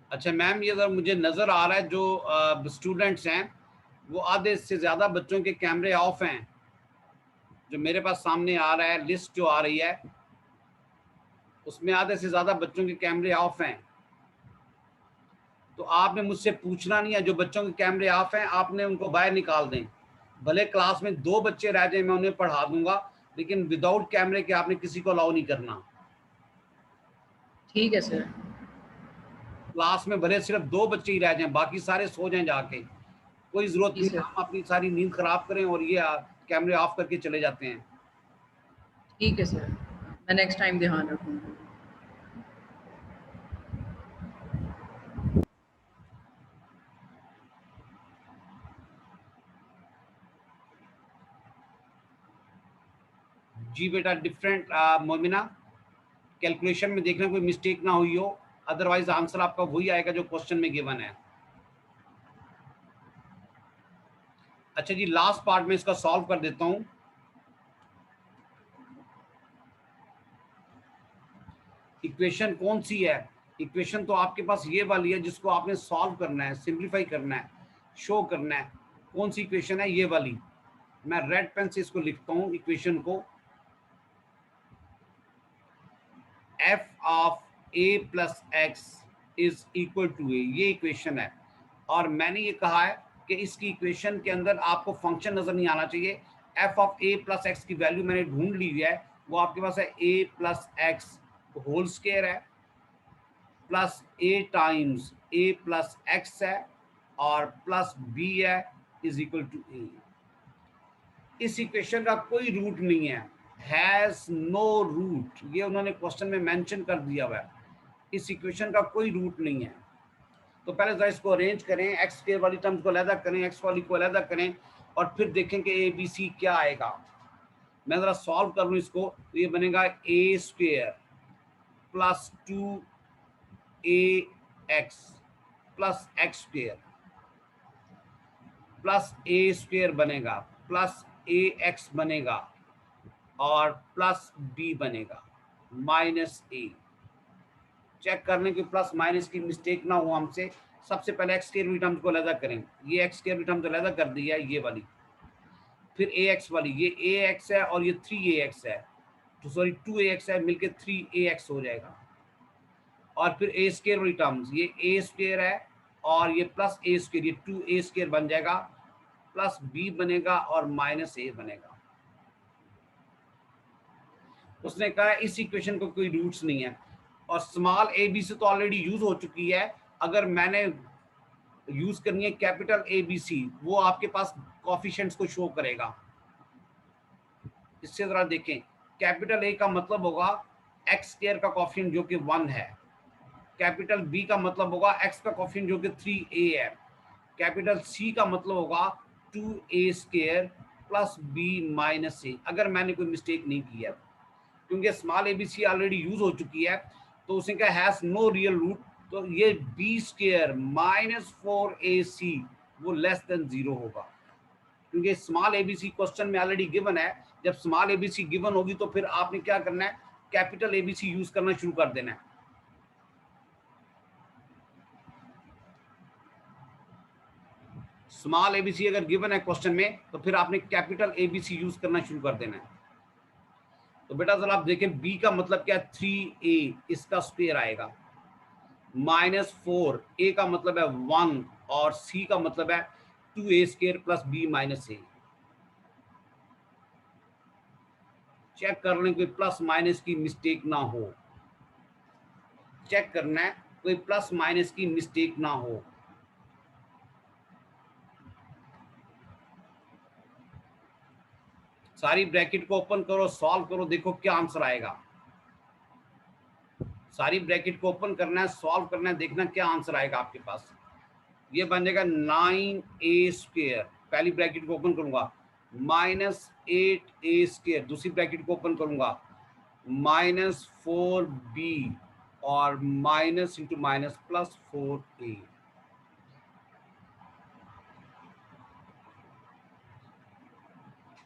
अच्छा मैम, ये जरा मुझे नजर आ रहा है जो स्टूडेंट्स हैं वो आधे से ज्यादा बच्चों के कैमरे ऑफ हैं। जो मेरे पास सामने आ रहा है लिस्ट जो आ रही है उसमें आधे से ज्यादा बच्चों के कैमरे ऑफ हैं। तो आपने मुझसे पूछना नहीं है, जो बच्चों के कैमरे ऑफ हैं आपने उनको बाहर निकाल दें। भले क्लास में 2 बच्चे रह जाए, मैं उन्हें पढ़ा दूंगा, लेकिन विदाउट कैमरे के आपने किसी को अलाउ नहीं करना। ठीक है सर। क्लास में भले सिर्फ 2 बच्चे ही रह जाएं, बाकी सारे सो जाएं जाके, कोई जरूरत जी नहीं सर। हम अपनी सारी नींद खराब करें और ये कैमरे ऑफ करके चले जाते हैं। ठीक है सर, मैं नेक्स्ट टाइम ध्यान रखूंगा। जी बेटा डिफरेंट मोमिना, कैलकुलेशन में देखना कोई मिस्टेक ना हुई हो, अदरवाइज आंसर आपका वही आएगा जो क्वेश्चन में गिवन है। अच्छा जी, लास्ट पार्ट में इसका सॉल्व कर देता हूं। इक्वेशन कौन सी है? इक्वेशन तो आपके पास ये वाली है जिसको आपने सॉल्व करना है, सिंप्लीफाई करना है, शो करना है। कौन सी इक्वेशन है? ये वाली। मैं रेड पेन से इसको लिखता हूं इक्वेशन को। F of A plus x is equal to A, ये इक्वेशन है। और मैंने ये कहा है कि इसकी इक्वेशन के अंदर आपको फंक्शन नजर नहीं आना चाहिए। F of A plus x की वैल्यू मैंने ढूंढ ली है, वो आपके पास है ए प्लस एक्स होल स्क्वायर है प्लस ए टाइम्स ए प्लस एक्स है और प्लस बी है इज इक्वल टू ए। इस इक्वेशन का कोई रूट नहीं है, हैज नो रूट, ये उन्होंने क्वेश्चन में मेंशन कर दिया हुआ है। इस इक्वेशन का कोई रूट नहीं है। तो पहले जरा इसको अरेंज करें, एक्स स्क्वायर वाली टर्म्स को अलग करें, एक्स वाली को अलग करें, और फिर देखें कि ए बी सी क्या आएगा। मैं जरा सॉल्व कर लूँ इसको, तो ये बनेगा A square plus 2ax plus x square plus A square बनेगा प्लस ए एक्स बनेगा और प्लस बी बनेगा माइनस ए। चेक करने के प्लस माइनस की मिस्टेक ना हो हमसे, सबसे पहले एक्स स्क्वायर टर्म को अलग करें। ये एक्स स्क्वायर टर्म तो अलग कर दिया है, ये वाली, फिर ए एक्स वाली, ये ए एक्स है और ये 3ax है, तो सॉरी 2ax है, मिलके 3ax हो जाएगा। और फिर ए स्क्वायर वाली टर्म्स, ये ए स्क्वायर है और ये प्लस ए स्क्वायर, ये 2a स्क्वायर बन जाएगा, प्लस बी बनेगा और माइनस ए बनेगा। उसने कहा इस इक्वेशन को कोई रूट्स नहीं है, और स्मॉल ए बी सी तो ऑलरेडी यूज हो चुकी है। अगर मैंने यूज करनी है कैपिटल ए बी सी, वो आपके पास कोफिशिएंट्स को शो करेगा। इससे जरा देखें, कैपिटल ए का मतलब होगा एक्स स्क्वायर का कोफिशिएंट जो कि 1 है, कैपिटल बी का मतलब होगा एक्स का कोफिशिएंट जो कि 3a है, कैपिटल सी का मतलब होगा 2a square plus B minus A, अगर मैंने कोई मिस्टेक नहीं की है, क्योंकि small A B C already use हो चुकी है। तो उसने कहा हैज नो रियल रूट, तो ये बी स्क्वायर माइनस 4ac वो लेस देन 0 होगा, क्योंकि स्मॉल एबीसी क्वेश्चन में ऑलरेडी गिवन है। जब स्मॉल एबीसी गिवन होगी तो फिर आपने क्या करना है, कैपिटल एबीसी यूज करना शुरू कर देना है। स्मॉल एबीसी अगर गिवन है क्वेश्चन में तो फिर आपने कैपिटल एबीसी यूज करना शुरू कर देना है। तो बेटा जरा आप देखें, b का मतलब क्या है 3a, इसका स्क्वायर आएगा, माइनस 4, a का मतलब है 1 और c का मतलब है 2a square plus b minus A. Check कर लें कोई प्लस माइनस की मिस्टेक ना हो, चेक करना है कोई प्लस माइनस की मिस्टेक ना हो। सारी ब्रैकेट को ओपन करो, सॉल्व करो, देखो क्या आंसर आएगा। सारी ब्रैकेट को ओपन करना है, सॉल्व करना है, देखना क्या आंसर आएगा आपके पास। ये बन जाएगा 9a स्क्वायर, पहली ब्रैकेट को ओपन करूंगा, माइनस 8a स्क्वायर, दूसरी ब्रैकेट को ओपन करूंगा, माइनस 4b और minus into minus plus 4a।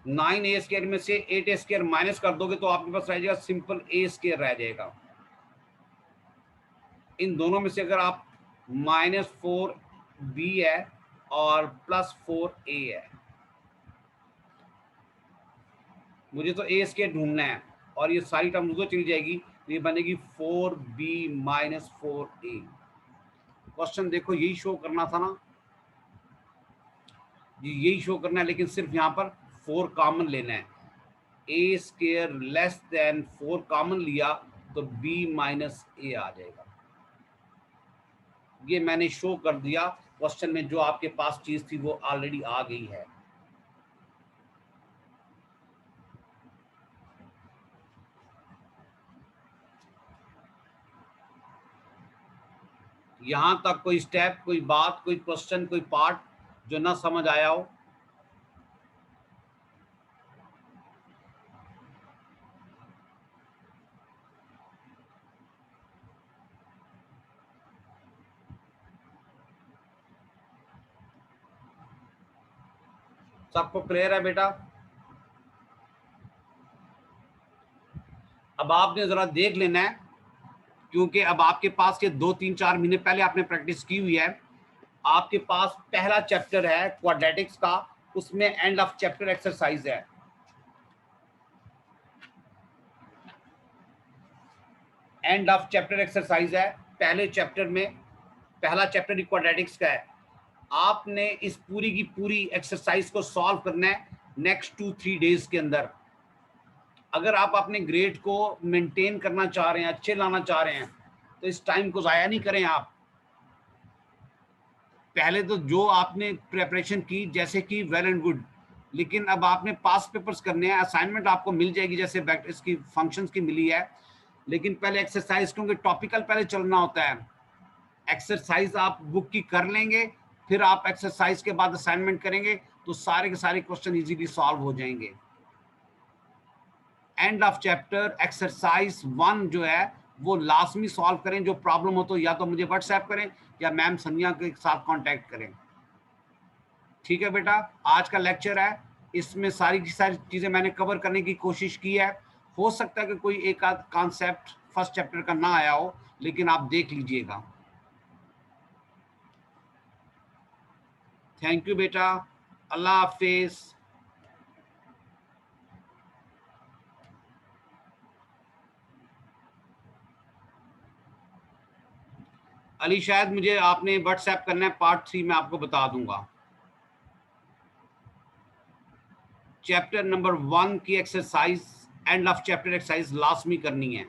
Nine A square में से 8a स्क्वायर माइनस कर दोगे तो आपके पास रह जाएगा सिंपल a स्क्वायर रह जाएगा। इन दोनों में से अगर आप माइनस 4b है और प्लस 4a है, मुझे तो a स्क्वायर ढूंढना है और ये सारी टर्म उधर चली जाएगी, तो ये बनेगी 4b माइनस 4a। क्वेश्चन देखो यही शो करना था ना जी, यही शो करना है, लेकिन सिर्फ यहाँ पर 4 कॉमन लेना है। a square less than 4 common लिया तो b माइनस a आ जाएगा। ये मैंने शो कर दिया क्वेश्चन में, जो आपके पास चीज थी वो ऑलरेडी आ गई है। यहां तक कोई स्टेप, कोई बात, कोई क्वेश्चन, कोई पार्ट जो ना समझ आया हो? सबको क्लियर है बेटा? अब आपने जरा देख लेना है, क्योंकि अब आपके पास के 2-3-4 महीने पहले आपने प्रैक्टिस की हुई है। आपके पास पहला चैप्टर है क्वाड्रेटिक्स का, उसमें एंड ऑफ चैप्टर एक्सरसाइज है। एंड ऑफ चैप्टर एक्सरसाइज है पहले चैप्टर में, पहला चैप्टर क्वाड्रेटिक्स का है। आपने इस पूरी की पूरी एक्सरसाइज को सॉल्व करना है नेक्स्ट 2-3 डेज के अंदर। अगर आप अपने ग्रेड को मेंटेन करना चाह रहे हैं, अच्छे लाना चाह रहे हैं, तो इस टाइम को ज़ाया नहीं करें आप। पहले तो जो आपने प्रेपरेशन की जैसे कि वेल एंड गुड, लेकिन अब आपने पास पेपर्स करने हैं। असाइनमेंट आपको मिल जाएगी जैसे इसकी फंक्शंस की मिली है, लेकिन पहले एक्सरसाइज, क्योंकि टॉपिकल पहले चलना होता है। एक्सरसाइज आप बुक की कर लेंगे, फिर आप एक्सरसाइज के बाद असाइनमेंट करेंगे तो सारे के सारे क्वेश्चन इजीली सॉल्व हो जाएंगे। एंड ऑफ चैप्टर एक्सरसाइज 1 जो है वो लाजमी सॉल्व करें। जो प्रॉब्लम हो तो या तो मुझे व्हाट्सएप करें या मैम सनिया के साथ कांटेक्ट करें। ठीक है बेटा, आज का लेक्चर है, इसमें सारी की सारी चीजें मैंने कवर करने की कोशिश की है। हो सकता है कि कोई एक आध कॉन्सेप्ट फर्स्ट चैप्टर का ना आया हो, लेकिन आप देख लीजिएगा। थैंक यू बेटा, अल्लाह हाफिज। अली शायद मुझे आपने व्हाट्सएप करना है, पार्ट 3 में आपको बता दूंगा। चैप्टर नंबर 1 की exercise, end of chapter exercise लाजमी करनी है।